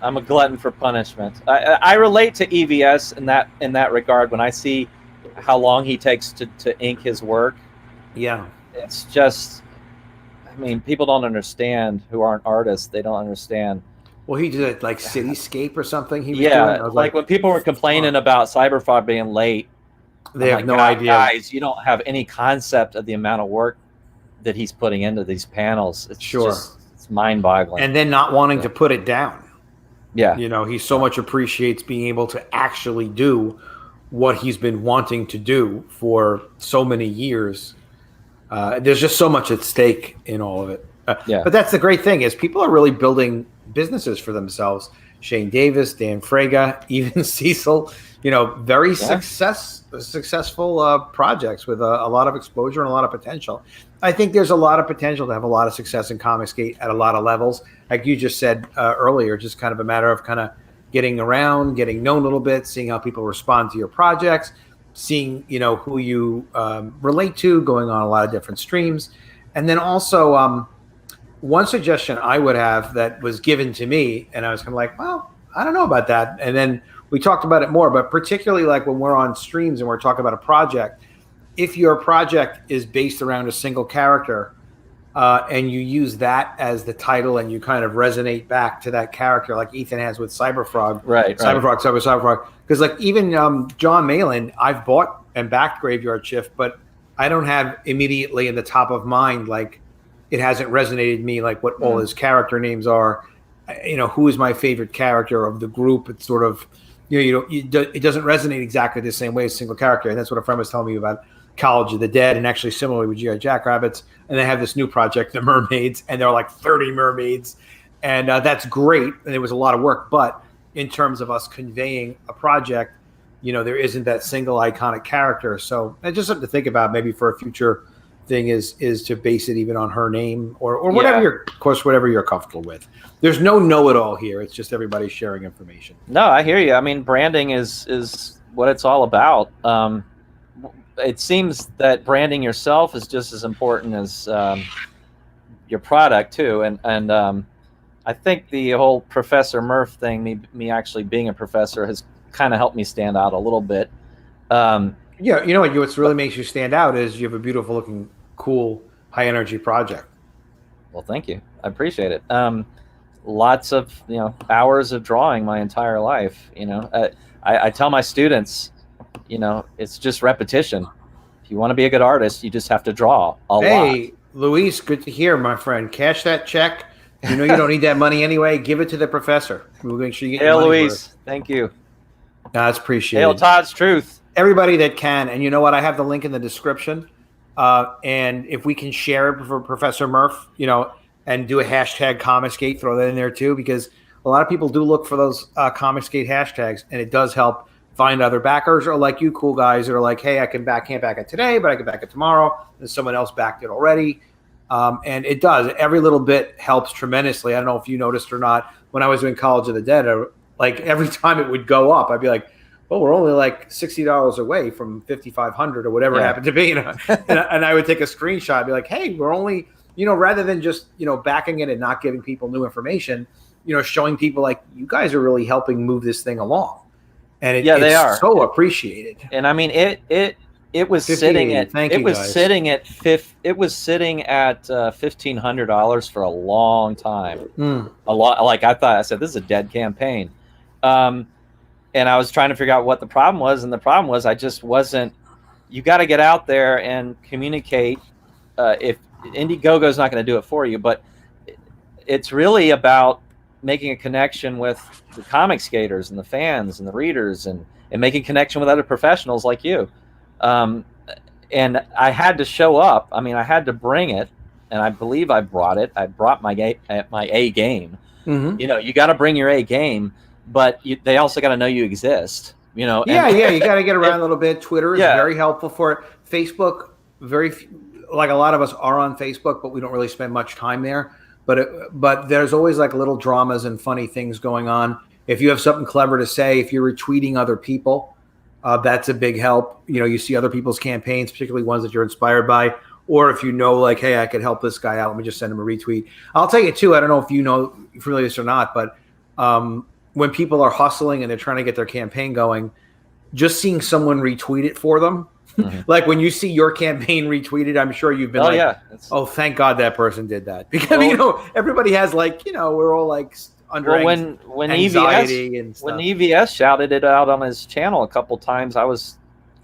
I'm a glutton for punishment. I relate to EVS in that regard when I see how long he takes to ink his work. Yeah. It's just, people don't understand who aren't artists. They don't understand. Well, he did like Cityscape or something. He was doing. Like when people were complaining about Cyberfog being late, they have no idea. Guys, you don't have any concept of the amount of work that he's putting into these panels. It's it's mind-boggling. And then not wanting to put it down. Yeah. He so much appreciates being able to actually do what he's been wanting to do for so many years. There's just so much at stake in all of it. But that's the great thing is people are really building businesses for themselves. Shane Davis, Dan Fraga, even Cecil, very successful projects with a lot of exposure and a lot of potential. I think there's a lot of potential to have a lot of success in COMICSGATE at a lot of levels. Like you just said earlier, just kind of a matter of kind of getting around, getting known a little bit, seeing how people respond to your projects, seeing, who you relate to, going on a lot of different streams. And then also one suggestion I would have that was given to me, and I was kind of like, well, I don't know about that. And then we talked about it more, but particularly like when we're on streams and we're talking about a project, if your project is based around a single character and you use that as the title and you kind of resonate back to that character like Ethan has with Cyberfrog. Right. Cyberfrog. Because like even John Malin, I've bought and backed Graveyard Shift, but I don't have immediately in the top of mind, like it hasn't resonated me like what all his character names are. Who is my favorite character of the group? It's sort of, it doesn't resonate exactly the same way as a single character. And that's what a friend was telling me about College of the Dead, and actually similarly with G.I. Jackrabbits. And they have this new project, the Mermaids, and there are like 30 mermaids. And that's great. And it was a lot of work. But in terms of us conveying a project, there isn't that single iconic character. So it's just something to think about maybe for a future thing is to base it even on her name or whatever whatever you're comfortable with. There's no know-it-all here. It's just everybody sharing information. No, I hear you. Branding is what it's all about. It seems that branding yourself is just as important as your product too. And I think the whole Professor MURF thing, me actually being a professor, has kind of helped me stand out a little bit. Yeah, you know what's really makes you stand out is you have a beautiful looking, cool, high energy project. Well, thank you. I appreciate it. Lots of hours of drawing my entire life. I tell my students, it's just repetition. If you want to be a good artist, you just have to draw a lot. Hey, Luis, good to hear, my friend. Cash that check. You know you don't need that money anyway. Give it to the professor. We'll make sure you get your money Luis. worth. Thank you. That's appreciated. Hail Todd's Truth. Everybody that can, and you know what? I have the link in the description. And if we can share it for Professor MURF, and do a hashtag COMICSGATE, throw that in there too, because a lot of people do look for those COMICSGATE hashtags, and it does help find other backers, or like you cool guys that are like, hey, can't back it today, but I can back it tomorrow. And someone else backed it already. And it does. Every little bit helps tremendously. I don't know if you noticed or not. When I was doing College of the Dead, like every time it would go up, I'd be like, well, we're only like $60 away from 5,500 or whatever it happened to be. And I would take a screenshot and be like, hey, we're only, rather than just, backing it and not giving people new information, showing people like you guys are really helping move this thing along. And they are so appreciated. And I mean, it was sitting at $1,500 for a long time. A lot. Like I said, this is a dead campaign. And I was trying to figure out what the problem was. And the problem was I just wasn't, you got to get out there and communicate. If Indiegogo is not going to do it for you, but it's really about making a connection with the comic skaters and the fans and the readers and making connection with other professionals like you. And I had to show up. I mean, I had to bring it, and I believe I brought it. I brought my A game. Mm-hmm. You got to bring your A game, but they also got to know you exist. You got to get around a little bit. Twitter is very helpful for it. Facebook, like a lot of us are on Facebook, but we don't really spend much time there. But there's always like little dramas and funny things going on. If you have something clever to say, if you're retweeting other people, that's a big help. You see other people's campaigns, particularly ones that you're inspired by, or if like, hey, I could help this guy out, let me just send him a retweet. I'll tell you too, I don't know if you familiar with this or not, but when people are hustling and they're trying to get their campaign going, just seeing someone retweet it for them, like when you see your campaign retweeted, I'm sure you've been oh, thank God that person did that. Because, everybody has we're all like under when anxiety and stuff. When EVS shouted it out on his channel a couple times, I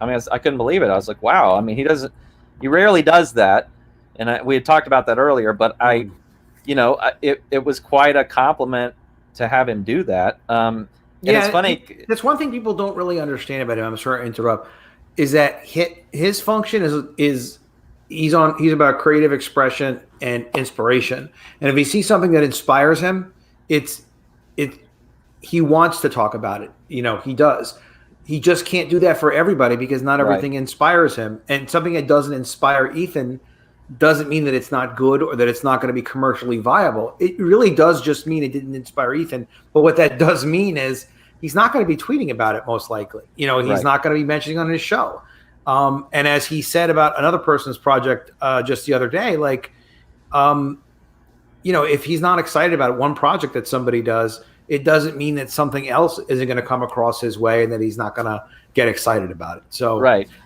couldn't believe it. I was like, wow. I mean, he rarely does that. And we had talked about that earlier, but it was quite a compliment to have him do that. And it's funny. That's one thing people don't really understand about him. I'm sorry to interrupt. Is that his function is he's about creative expression and inspiration. And if he sees something that inspires him, he wants to talk about it. He does. He just can't do that for everybody because not everything inspires him. And something that doesn't inspire Ethan doesn't mean that it's not good or that it's not going to be commercially viable. It really does just mean it didn't inspire Ethan. But what that does mean is he's not going to be tweeting about it most likely. He's not going to be mentioning on his show. And as he said about another person's project just the other day, if he's not excited about one project that somebody does, it doesn't mean that something else isn't going to come across his way and that he's not going to get excited about it. So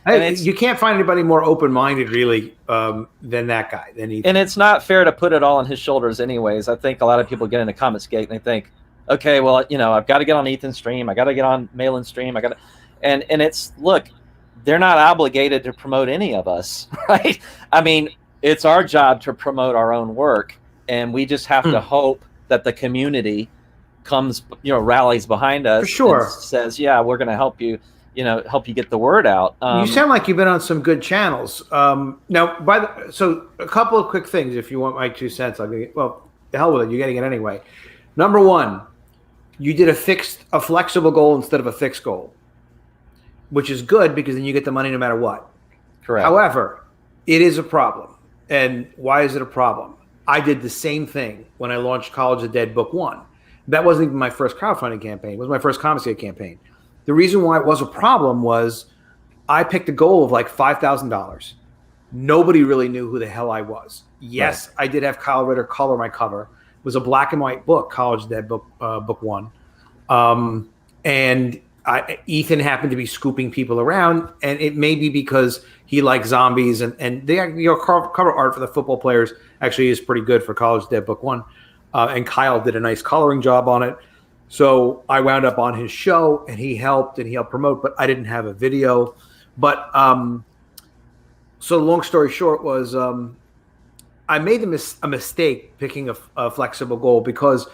you can't find anybody more open-minded really than that guy. And it's not fair to put it all on his shoulders anyways. I think a lot of people get into COMICSGATE and they think, okay, well, I've got to get on Ethan's stream. I got to get on Malin's stream. And it's, look, they're not obligated to promote any of us, right? I mean, it's our job to promote our own work. And we just have to hope that the community comes, rallies behind us. For sure. And says, yeah, we're going to help you, help you get the word out. You sound like you've been on some good channels. Now, so a couple of quick things, if you want my 2 cents, the hell with it. You're getting it anyway. Number one, you did a flexible goal instead of a fixed goal, which is good because then you get the money no matter what. Correct. However, it is a problem. And why is it a problem? I did the same thing when I launched College of the Dead Book 1. That wasn't even my first crowdfunding campaign. It was my first COMICSGATE campaign. The reason why it was a problem was I picked a goal of like $5,000. Nobody really knew who the hell I was. Yes, I did have Kyle Ritter color my cover. It was a black and white book, College of the Dead Book 1. And Ethan happened to be scooping people around, and it may be because he likes zombies, and the cover art for the football players actually is pretty good for College Dead Book 1. And Kyle did a nice coloring job on it. So I wound up on his show, and he helped promote, but I didn't have a video. But so long story short was I made a mistake picking a flexible goal because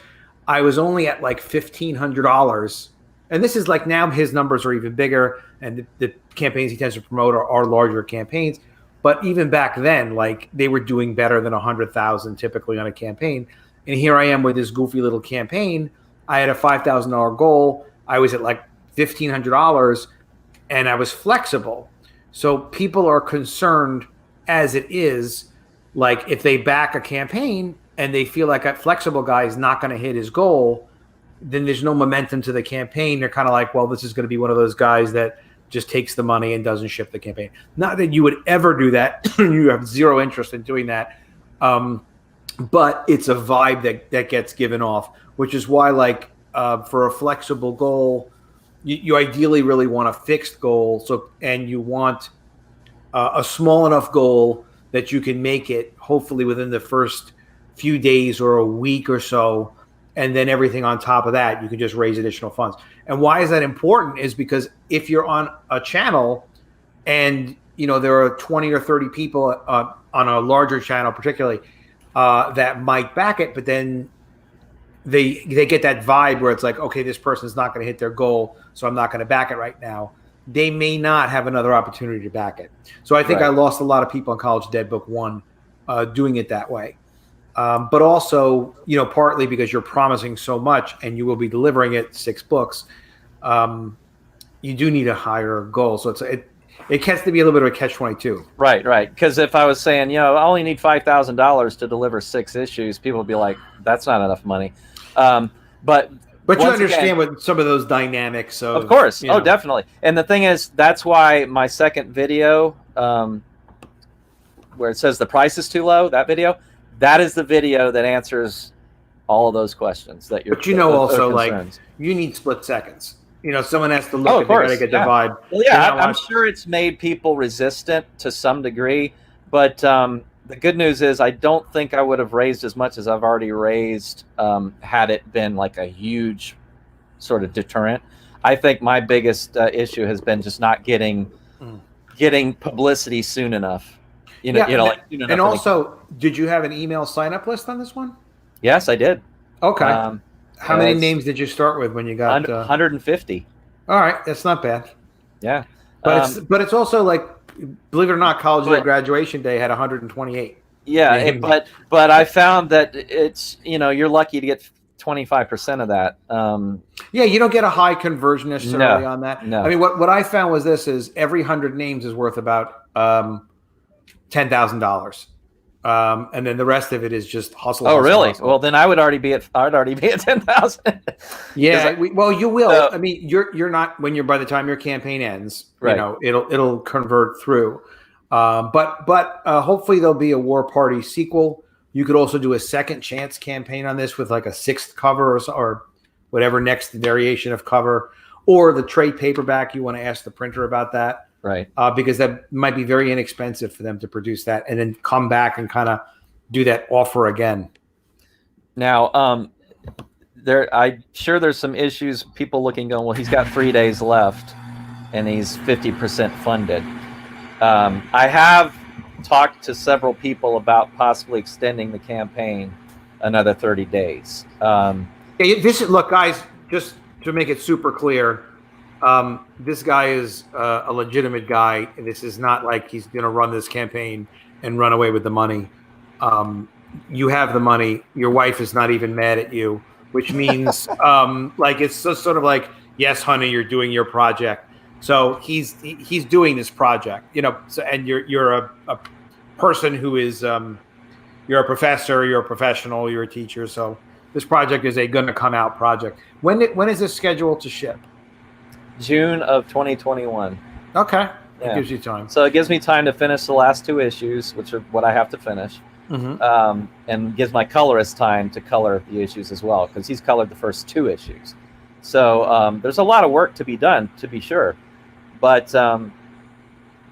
I was only at like $1,500. And this is like now his numbers are even bigger, and the campaigns he tends to promote are larger campaigns. But even back then, like they were doing better than 100,000 typically on a campaign. And here I am with this goofy little campaign. I had a $5,000 goal. I was at like $1,500, and I was flexible. So people are concerned as it is, like if they back a campaign and they feel like a flexible guy is not going to hit his goal, then there's no momentum to the campaign. They're kind of like, well, this is going to be one of those guys that just takes the money and doesn't ship the campaign. Not that you would ever do that. You have zero interest in doing that. But it's a vibe that gets given off, which is why, like, for a flexible goal, you ideally really want a fixed goal. And you want a small enough goal that you can make it hopefully within the first few days or a week or so. And then everything on top of that, you can just raise additional funds. And why is that important is because if you're on a channel and, there are 20 or 30 people on a larger channel, particularly, that might back it, but then they get that vibe where it's like, okay, this person's not going to hit their goal, so I'm not going to back it right now. They may not have another opportunity to back it. So I think I lost a lot of people in College Dead Book 1 doing it that way. But also, partly because you're promising so much and you will be delivering it 6 books, you do need a higher goal. So it gets to be a little bit of a catch-22. Right. Because if I was saying, I only need $5,000 to deliver 6 issues, people would be like, that's not enough money. But you understand what some of those dynamics of course. Oh, definitely. And the thing is, that's why my second video, where it says the price is too low, that video, that is the video that answers all of those questions that you're. But also, like, you need split seconds. Someone has to look at they gotta get the vibe. Well, yeah, I'm sure it's made people resistant to some degree, but the good news is I don't think I would have raised as much as I've already raised had it been like a huge sort of deterrent. I think my biggest issue has been just not getting publicity soon enough. And also, did you have an email sign-up list on this one? Yes, I did. Okay. How many names did you start with when you got 150? All right, that's not bad. Yeah, but it's also like, believe it or not, College Day graduation day had 128. Yeah, but I found that it's you're lucky to get 25% of that. Yeah, you don't get a high conversion necessarily on that. No. I mean, what I found was every 100 names is worth about $10,000. And then the rest of it is just hustle. Oh, really? Hustle. Well, then I'd already be at 10,000. Yeah. You will. So, I mean, you're not by the time your campaign ends. Right. It'll convert through. But hopefully there'll be a War Party sequel. You could also do a second chance campaign on this with like a 6th cover or whatever next variation of cover, or the trade paperback. You want to ask the printer about that. Right. Because that might be very inexpensive for them to produce that and then come back and kind of do that offer again. Now, I'm sure there's some issues, people looking going, well, he's got 3 days left and he's 50% funded. I have talked to several people about possibly extending the campaign another 30 days. Look, guys, just to make it super clear, this guy is a legitimate guy. This is not like he's going to run this campaign and run away with the money. You have the money. Your wife is not even mad at you, which means like it's just sort of like, yes, honey, you're doing your project. So he's doing this project, So, and you're a person who is you're a professor, you're a professional, you're a teacher. So this project is a going to come out project. When is this scheduled to ship? June of 2021. Okay. It gives you time. So it gives me time to finish the last 2 issues, which are what I have to finish. Mm-hmm. And gives my colorist time to color the issues as well, because he's colored the first 2 issues. So there's a lot of work to be done, to be sure. But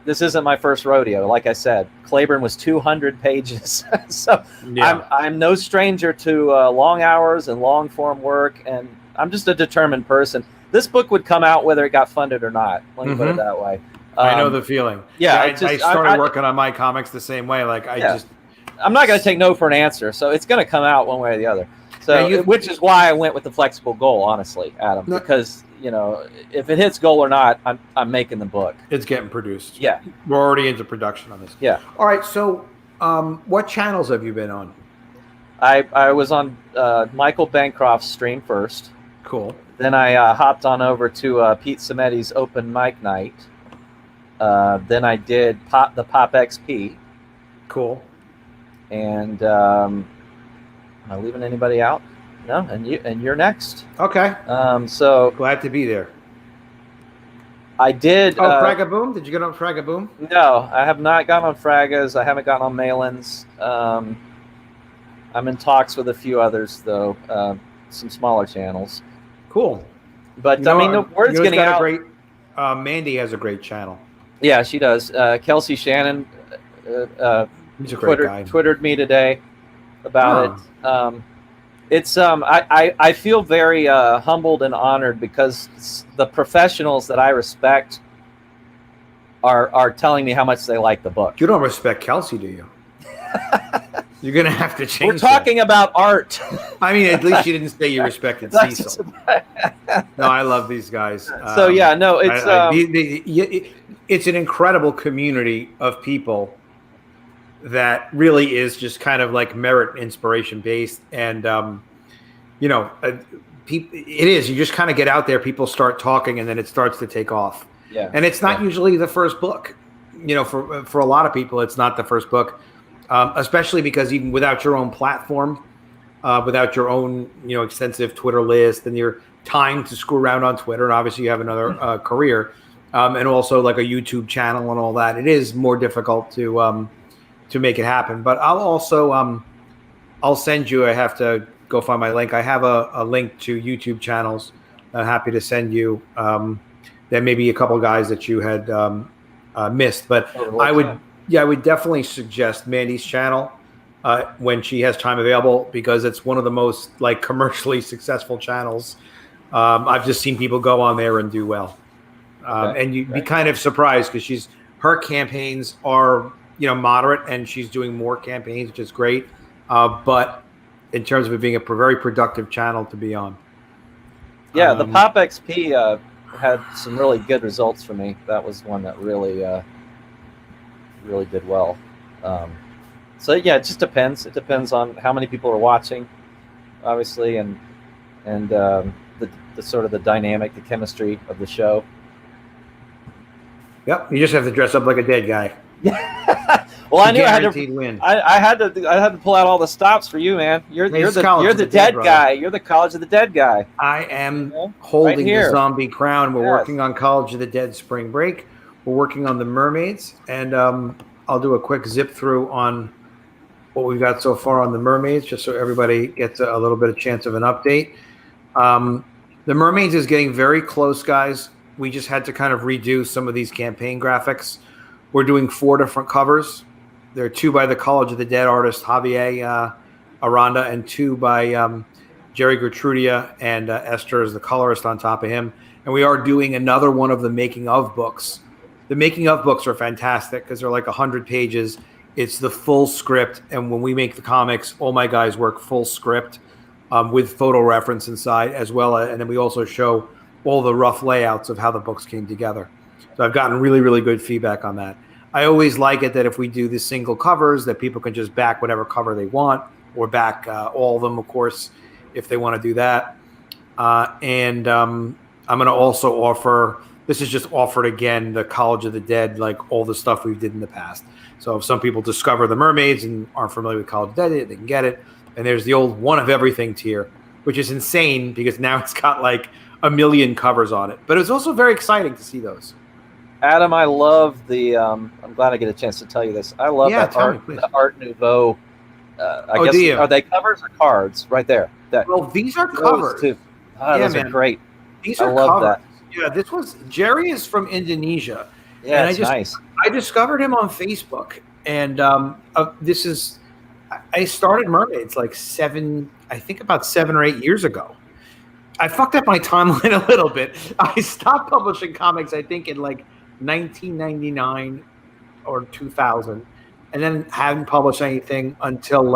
this isn't my first rodeo. Like I said, Claiborne was 200 pages. So Yeah. I'm no stranger to long hours and long form work, and I'm just a determined person. This book would come out whether it got funded or not. Let me put it that way. I know the feeling. Yeah, I started working on my comics the same way. Like I'm not going to take no for an answer, so it's going to come out one way or the other. So, which is why I went with the flexible goal, honestly, Adam, because if it hits goal or not, I'm making the book. It's getting produced. Yeah, we're already into production on this. Yeah. All right. So, what channels have you been on? I was on Michael Bancroft's stream first. Cool. Then I hopped on over to Pete Samedi's open mic night. Then I did the Pop XP. Cool. And am I leaving anybody out? No, and you're next. Okay. So glad to be there. I did. Oh, Fragaboom! Did you get on Fragaboom? No, I have not gotten on Fragas. I haven't gotten on Malin's. I'm in talks with a few others though, some smaller channels. Cool. But I mean, the word's getting out. Great. Mandy has a great channel. Yeah, she does. Kelsey Shannon. He's a great guy. Twittered me today about it. It's I feel very humbled and honored because the professionals that I respect are telling me how much they like the book. You don't respect Kelsey, do you? You're gonna have to change. We're talking about art. I mean, at least you didn't say you respected Cecil. No, I love these guys. So yeah, no, it's an incredible community of people that really is just kind of like merit inspiration based. And, it is, you just kind of get out there, people start talking and then it starts to take off. Yeah. And it's not usually the first book, for a lot of people, it's not the first book, especially because even without your own platform, without your own, extensive Twitter list and your time to screw around on Twitter. And obviously you have another career, and also like a YouTube channel and all that. It is more difficult to make it happen. But I'll also I'll send you. I have to go find my link. I have a link to YouTube channels. I'm happy to send you. There may be a couple of guys that you had missed, but I would definitely suggest Mandy's channel when she has time available, because it's one of the most like commercially successful channels. I've just seen people go on there and do well, and you'd be kind of surprised because her campaigns are moderate, and she's doing more campaigns, which is great. But in terms of it being a very productive channel to be on. Yeah, the Pop XP had some really good results for me. That was one that really, really did well. So yeah, it just depends. It depends on how many people are watching, obviously, and the sort of the dynamic, the chemistry of the show. Yep, you just have to dress up like a dead guy. Well, I knew I had to win. I had to pull out all the stops for you, man. You're the dead guy. You're the College of the Dead guy. I am holding the zombie crown. We're working on College of the Dead Spring Break. We're working on the Mermaids, and I'll do a quick zip through on what we've got so far on the Mermaids, just so everybody gets a little bit of chance of an update. The Mermaids is getting very close, guys. We just had to kind of redo some of these campaign graphics. We're doing 4 different covers. There are 2 by the College of the Dead artist Javier Aranda, and 2 by Jerry Gertrudia, and Esther is the colorist on top of him. And we are doing another one of the making of books. The making of books are fantastic because they're like 100 pages. It's the full script, and when we make the comics, all my guys work full script with photo reference inside as well, and then we also show all the rough layouts of how the books came together. So I've gotten really, really good feedback on that. I always like it that if we do the single covers, that people can just back whatever cover they want, or back all of them, of course, if they want to do that. And I'm going to also offer, this is just offered again, the College of the Dead, like all the stuff we did in the past. So if some people discover the Mermaids and aren't familiar with College of the Dead, they can get it. And there's the old one of everything tier, which is insane because now it's got like 1 million covers on it. But it's also very exciting to see those. Adam, I love the. I'm glad I get a chance to tell you this. I love that Art Nouveau. I guess, are they covers or cards? Right there. Well, these are covers. Those are great. These I are love covers. that. Yeah, this was Jerry is from Indonesia. Yeah, And it's nice. I discovered him on Facebook, and I started Mermaids like I think about 7 or 8 years ago. I fucked up my timeline a little bit. I stopped publishing comics, I think, in like 1999 or 2000, and then hadn't published anything until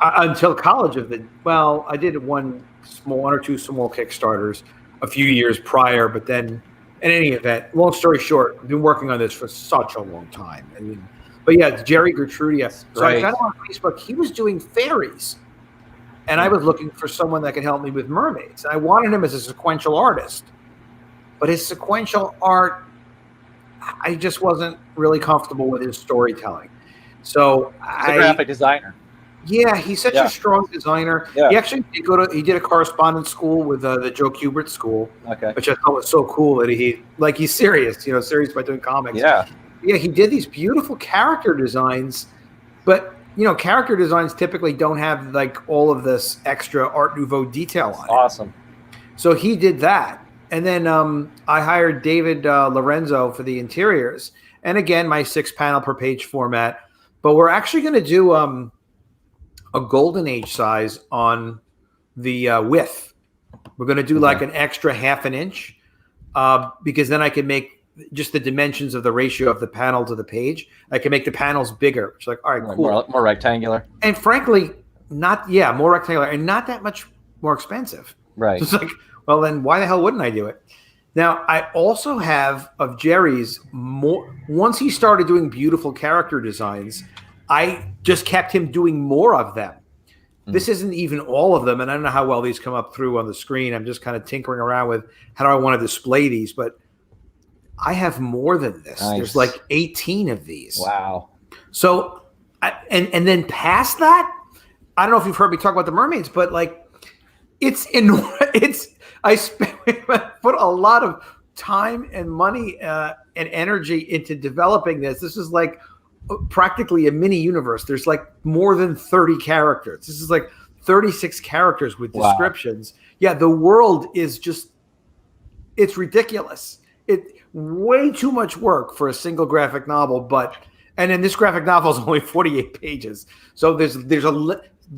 until college I did one or two small Kickstarters a few years prior, but then in any event, long story short, I've been working on this for such a long time. But yeah, it's Jerry Gertrudia. So I found him on Facebook. He was doing fairies, and I was looking for someone that could help me with mermaids. I wanted him as a sequential artist, but his sequential art, I just wasn't really comfortable with his storytelling. So he's a graphic designer. Yeah, he's such a strong designer. Yeah. He actually he did a correspondence school with the Joe Kubert School, which I thought was so cool that he's serious, serious about doing comics. Yeah. Yeah, he did these beautiful character designs, but character designs typically don't have like all of this extra Art Nouveau detail on it. Awesome. So he did that. And then I hired David Lorenzo for the interiors. And again, my 6-panel per page format. But we're actually going to do a golden age size on the width. We're going to do like an extra 1/2 inch because then I can make just the dimensions of the ratio of the panel to the page. I can make the panels bigger. It's like, all right, cool. More rectangular. And frankly, more rectangular and not that much more expensive. Right. So it's like, well, then why the hell wouldn't I do it? Now, I also have of Jerry's once he started doing beautiful character designs, I just kept him doing more of them. This isn't even all of them, and I don't know how well these come up through on the screen. I'm just kind of tinkering around with how do I want to display these, but I have more than this. Nice. There's like 18 of these. Wow. So, and then past that, I don't know if you've heard me talk about the mermaids, but like I put a lot of time and money and energy into developing this. This is like practically a mini universe. There's like more than 30 characters. This is like 36 characters with descriptions. Wow. Yeah, the world is it's ridiculous. Way too much work for a single graphic novel, and then this graphic novel is only 48 pages. So there's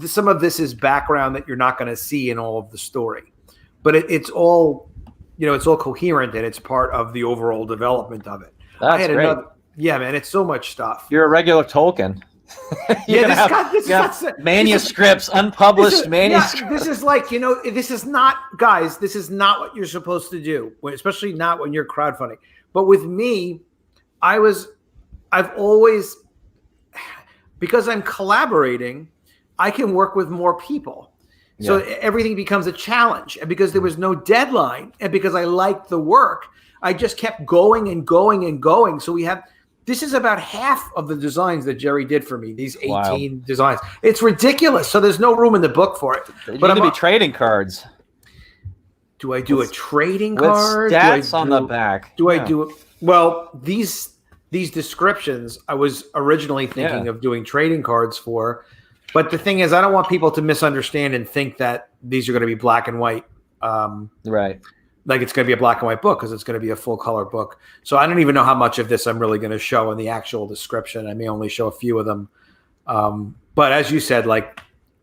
some of this is background that you're not going to see in all of the story, but it's all it's all coherent and it's part of the overall development of it. That's great. Yeah, man, it's so much stuff. You're a regular Tolkien. Manuscripts, unpublished manuscripts. Yeah, this is like, this is not what you're supposed to do, especially not when you're crowdfunding. But with me, I've always, because I'm collaborating, I can work with more people. So everything becomes a challenge. And because there was no deadline, and because I liked the work, I just kept going and going and going. So this is about half of the designs that Jerry did for me, these 18 designs. It's ridiculous. So there's no room in the book for it. But I'm going to be trading cards. Do I do a trading card? With stats on the back. Do I do it? Well, these descriptions I was originally thinking of doing trading cards for. But the thing is, I don't want people to misunderstand and think that these are going to be black and white. Right. Like it's going to be a black and white book because it's going to be a full color book. So I don't even know how much of this I'm really going to show in the actual description. I may only show a few of them. But as you said, like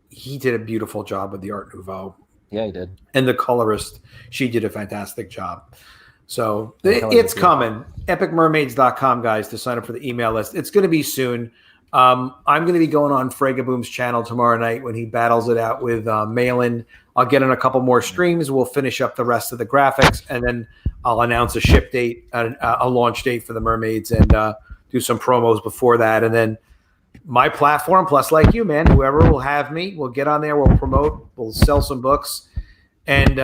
he did a beautiful job with the Art Nouveau. Yeah, he did. And the colorist, she did a fantastic job. So it's coming. EpicMermaids.com, guys, to sign up for the email list. It's going to be soon. I'm going to be going on Fregaboom's channel tomorrow night when he battles it out with Malin. I'll get in a couple more streams. We'll finish up the rest of the graphics, and then I'll announce a ship date, a launch date for the mermaids, and do some promos before that. And then my platform, plus like you, man, whoever will have me, we'll get on there, we'll promote, we'll sell some books, and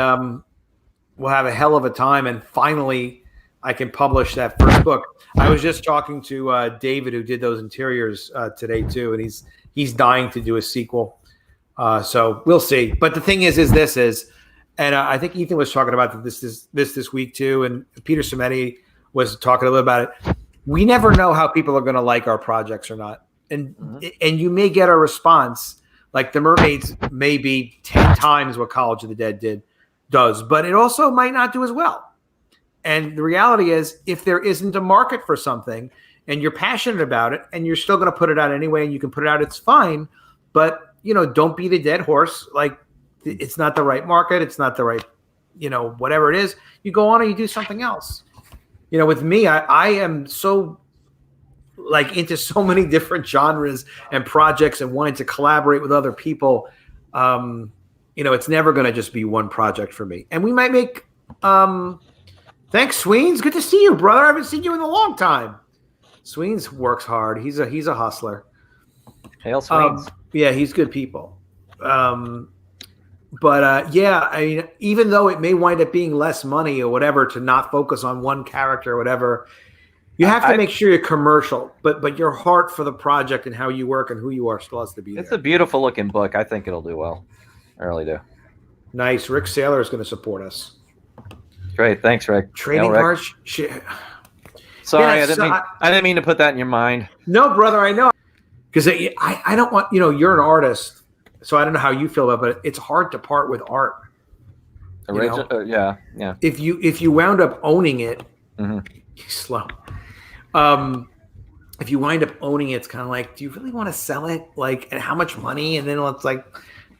we'll have a hell of a time. And finally, I can publish that first book. I was just talking to David, who did those interiors today too, and he's dying to do a sequel. So we'll see. But the thing is and I think Ethan was talking about this week too, and Peter Cimetti was talking a little about it. We never know how people are going to like our projects or not, and you may get a response like the Mermaids may be 10 times what College of the Dead did, does, but it also might not do as well. And the reality is, if there isn't a market for something and you're passionate about it and you're still going to put it out anyway, and you can put it out, it's fine. But, don't beat a dead horse. Like, it's not the right market. It's not the right, whatever it is. You go on and you do something else. With me, I am so into so many different genres and projects and wanting to collaborate with other people. It's never going to just be one project for me. And we might make, thanks, Sweens. Good to see you, brother. I haven't seen you in a long time. Sweens works hard. He's a hustler. Hail Sweens. Yeah, he's good people. But I mean, even though it may wind up being less money or whatever to not focus on one character or whatever, you have to make sure you're commercial, but your heart for the project and how you work and who you are still has to be there. It's a beautiful looking book. I think it'll do well. I really do. Nice. Rick Saylor is going to support us. Great. Thanks, Rick. Trading cards. Sorry, I didn't mean to put that in your mind. No, brother, I know. Because I don't want, you're an artist, so I don't know how you feel about it, but it's hard to part with art. Yeah. If you wound up owning it, slow. If you wind up owning it, it's kind of like, do you really want to sell it? Like, and how much money? And then it's like,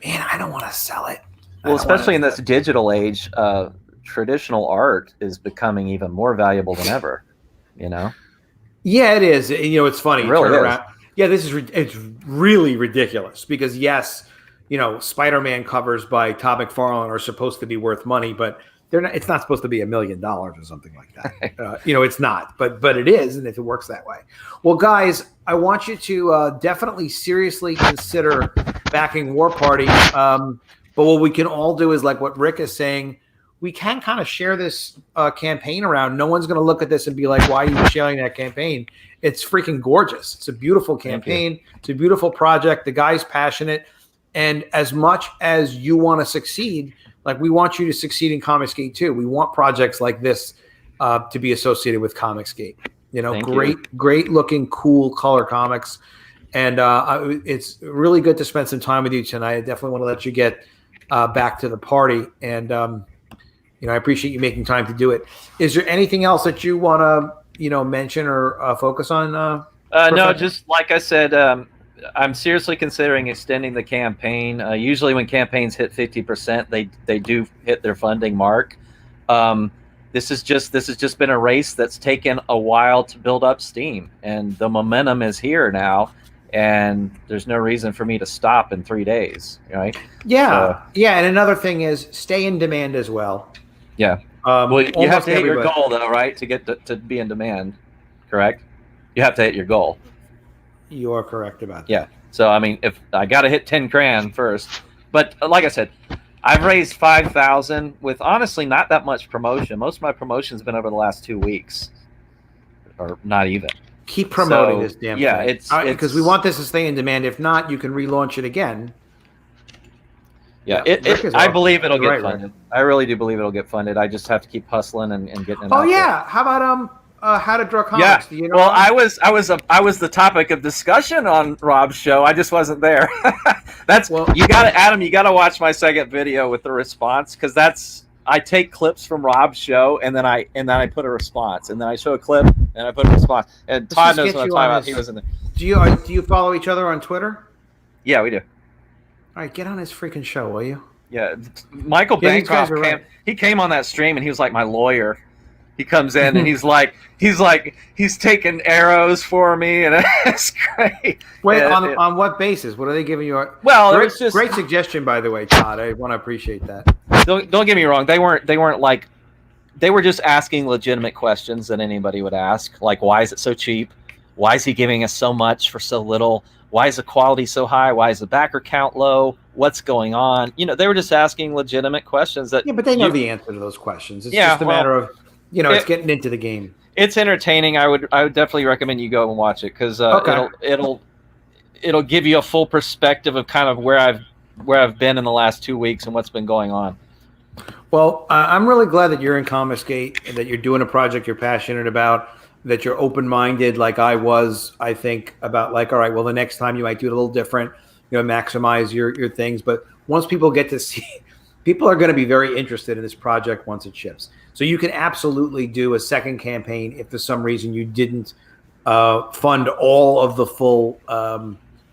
man, I don't want to sell it. Well, especially in this digital age, traditional art is becoming even more valuable than ever. Yeah, it is. It's funny. It really is. Yeah, it's really ridiculous because yes, Spider-Man covers by Todd McFarlane are supposed to be worth money, but they're not. It's not supposed to be $1 million or something like that. It's not, but it is, and if it works that way. Well, guys, I want you to definitely seriously consider backing War Party. But what we can all do is like what Rick is saying. We can kind of share this campaign around. No one's going to look at this and be like, why are you sharing that campaign? It's freaking gorgeous. It's a beautiful campaign. It's a beautiful project. The guy's passionate. And as much as you want to succeed, like we want you to succeed in COMICSGATE too. We want projects like this to be associated with COMICSGATE. Great looking, cool color comics. And it's really good to spend some time with you tonight. I definitely want to let you get back to the party. And, I appreciate you making time to do it. Is there anything else that you want to, mention or focus on? No, just like I said, I'm seriously considering extending the campaign. Usually when campaigns hit 50%, they do hit their funding mark. This has just been a race that's taken a while to build up steam, and the momentum is here now. And there's no reason for me to stop in 3 days, right? Yeah, yeah. And another thing is stay in demand as well. Yeah. Well, you have to hit your goal, though, right? To get to be in demand, correct? You have to hit your goal. You are correct about that. Yeah. So I mean, if I got to hit 10 grand first, but like I said, I've raised 5,000 with honestly not that much promotion. Most of my promotion's been over the last 2 weeks, or not even. Keep promoting this damn thing. Yeah, it's because we want this to stay in demand. If not, you can relaunch it again. Yeah, I believe it'll get funded. I really do believe it'll get funded. I just have to keep hustling and getting it. Oh yeah, how about How to Draw Comics? Yeah. Do you know well, I was the topic of discussion on Rob's show. I just wasn't there. You got to Adam. You got to watch my second video with the response because I take clips from Rob's show and then I put a response and then I show a clip and I put a response. And Todd knows what I'm talking about. He was in there. Do you follow each other on Twitter? Yeah, we do. All right, get on his freaking show, will you? Yeah, Michael Bancroft came on that stream and he was like my lawyer. He comes in and he's taking arrows for me and it's great. Wait, on what basis? What are they giving you? Well, it was just great suggestion, by the way, Todd. I want to appreciate that. Don't get me wrong. They were just asking legitimate questions that anybody would ask. Like, why is it so cheap? Why is he giving us so much for so little? Why is the quality so high? Why is the backer count low? What's going on? They were just asking legitimate questions that. Yeah, but they know the answer to those questions. It's just a matter of, it's getting into the game. It's entertaining. I would definitely recommend you go and watch it because it'll give you a full perspective of kind of where I've been in the last 2 weeks and what's been going on. Well, I'm really glad that you're in COMICSGATE and that you're doing a project you're passionate about, that you're open-minded like I was, I think, about like, all right, well, the next time you might do it a little different, maximize your things. But once people get to see people are going to be very interested in this project once it ships. So you can absolutely do a second campaign if for some reason you didn't fund all of the full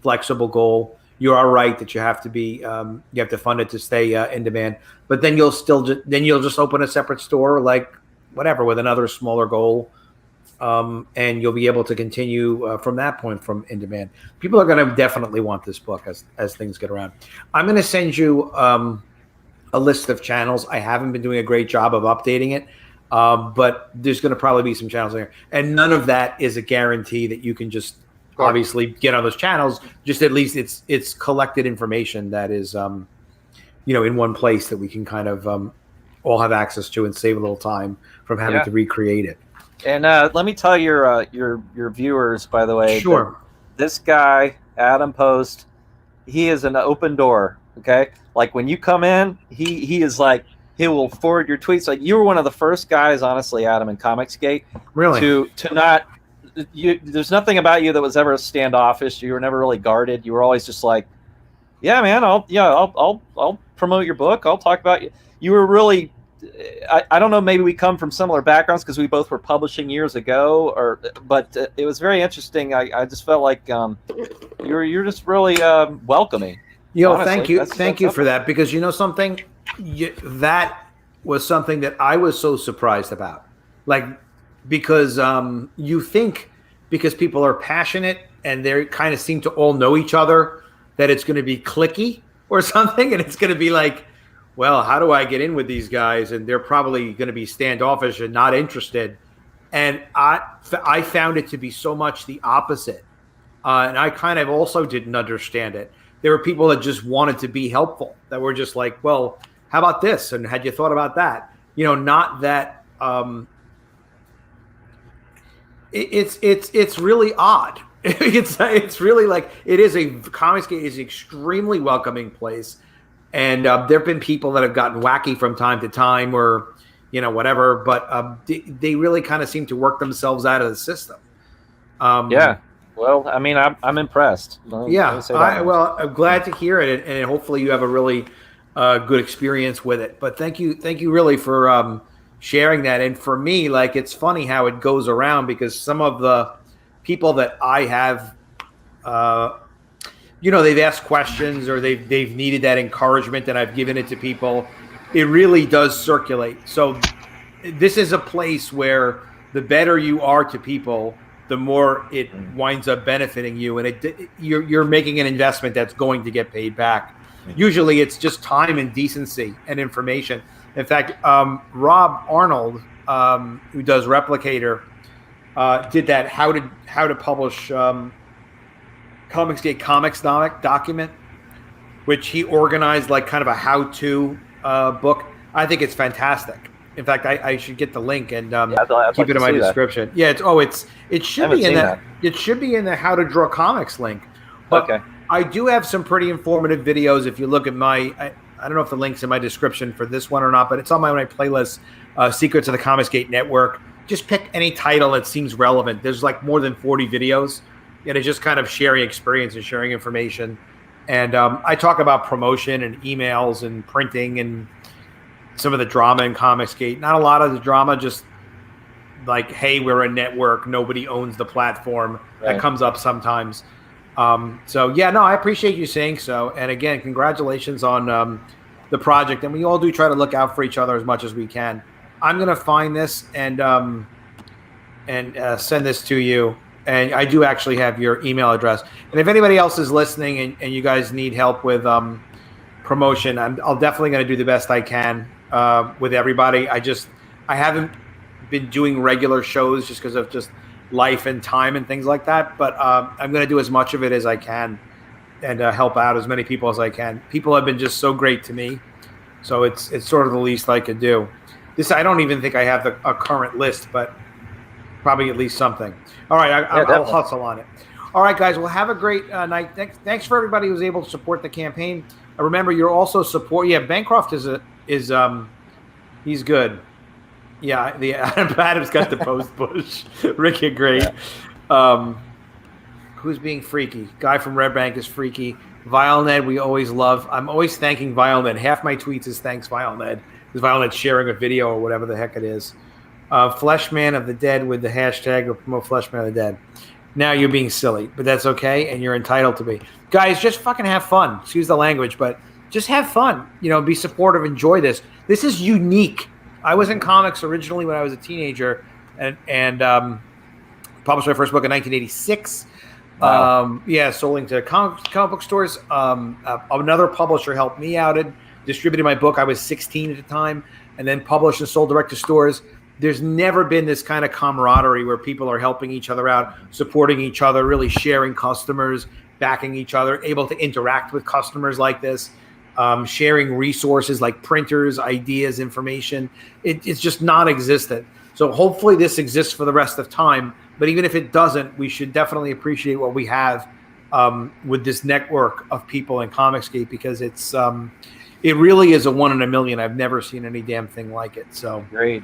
flexible goal. You are right that you have to be you have to fund it to stay in demand. But then you'll just open a separate store, like whatever, with another smaller goal, and you'll be able to continue from that point from in demand. People are going to definitely want this book as things get around. I'm going to send you a list of channels. I haven't been doing a great job of updating it, but there's going to probably be some channels there, and none of that is a guarantee that you can just obviously get on those channels. Just at least it's collected information that is in one place that we can kind of all have access to and save a little time from having to recreate it. And let me tell your viewers, by the way, sure, this guy Adam Post, he is an open door. Okay, like when you come in, he is like, he will forward your tweets. Like, you were one of the first guys, honestly, Adam, in COMICSGATE, really, to not. There's nothing about you that was ever standoffish. You were never really guarded. You were always just like, yeah, man, I'll promote your book. I'll talk about you. You were really, I don't know, maybe we come from similar backgrounds because we both were publishing years ago, but it was very interesting. I just felt like you're just really welcoming. Honestly, thank you for that, because you know something, that was something that I was so surprised about, like. Because you think because people are passionate and they kind of seem to all know each other that it's going to be cliquey or something, and it's going to be like, well, how do I get in with these guys? And they're probably going to be standoffish and not interested. And I found it to be so much the opposite, and I kind of also didn't understand it. There were people that just wanted to be helpful, that were just like, well, how about this? And had you thought about that? Not that. It's really odd. It's really like, it is COMICSGATE is an extremely welcoming place, and there have been people that have gotten wacky from time to time, or whatever, but they really kind of seem to work themselves out of the system. Yeah. Well, I mean, I'm impressed. Well, I'm glad to hear it, and hopefully you have a really good experience with it. But thank you really for sharing that. And for me, like, it's funny how it goes around, because some of the people that I have, they've asked questions, or they've needed that encouragement, and I've given it to people. It really does circulate. So this is a place where the better you are to people, the more it winds up benefiting you, and you're making an investment that's going to get paid back. Usually it's just time and decency and information. In fact, Rob Arnold, who does Replicator, did that how to publish COMICSGATE comics document, which he organized like kind of a how-to book. I think it's fantastic. In fact, I should get the link and keep it in my description. Yeah, it should be in that. It should be in the How to Draw Comics link. But okay. I do have some pretty informative videos. If you look at I don't know if the link's in my description for this one or not, but it's on my playlist, Secrets of the COMICSGATE Network. Just pick any title that seems relevant. There's like more than 40 videos, and it's just kind of sharing experience and sharing information. And I talk about promotion and emails and printing and some of the drama in COMICSGATE. Not a lot of the drama, just like, hey, we're a network, nobody owns the platform. Right. That comes up sometimes. So yeah, no, I appreciate you saying so. And again, congratulations on the project. And we all do try to look out for each other as much as we can. I'm going to find this and send this to you. And I do actually have your email address. And if anybody else is listening and you guys need help with promotion, I'll definitely going to do the best I can with everybody. I haven't been doing regular shows just because of just life and time and things like that. But I'm going to do as much of it as I can and help out as many people as I can. People have been just so great to me. So it's sort of the least I could do. I don't even think I have a current list, but probably at least something. All right, I'll hustle on it. All right, guys, well, have a great night. Thanks for everybody who's able to support the campaign. Remember, you're also Yeah, Bancroft is he's good. Yeah, Adam's got the post push. Rick, you're great. Yeah. Who's being freaky? Guy from Red Bank is freaky. VileNed, we always love. I'm always thanking VileNed. Half my tweets is thanks VileNed, because VileNed's sharing a video or whatever the heck it is. Fleshman of the Dead with the hashtag or promote Fleshman of the Dead. Now you're being silly, but that's okay, and you're entitled to be. Guys, just fucking have fun. Excuse the language, but just have fun. You know, be supportive, enjoy this. This is unique. I was in comics originally when I was a teenager, and published my first book in 1986. Wow. Sold to comic book stores. Another publisher helped me out and distributed my book. I was 16 at the time, and then published and sold direct to stores. There's never been this kind of camaraderie where people are helping each other out, supporting each other, really sharing customers, backing each other, able to interact with customers like this, sharing resources like printers, ideas, information. It's just non-existent. So hopefully this exists for the rest of time. But even if it doesn't, we should definitely appreciate what we have with this network of people in COMICSGATE, because it's it really is a 1 in a million. I've never seen any damn thing like it. So Agreed.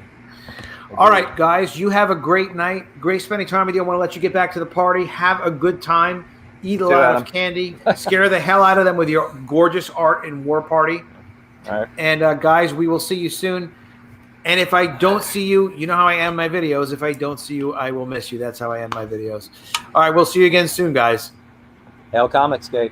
All right, guys, you have a great night. Great spending time with you. I want to let you get back to the party. Have a good time. Eat a lot of candy. Scare the hell out of them with your gorgeous art and war party. All right. And guys, we will see you soon. And if I don't see you, you know how I end my videos. If I don't see you, I will miss you. That's how I end my videos. All right, we'll see you again soon, guys. Hail COMICSGATE.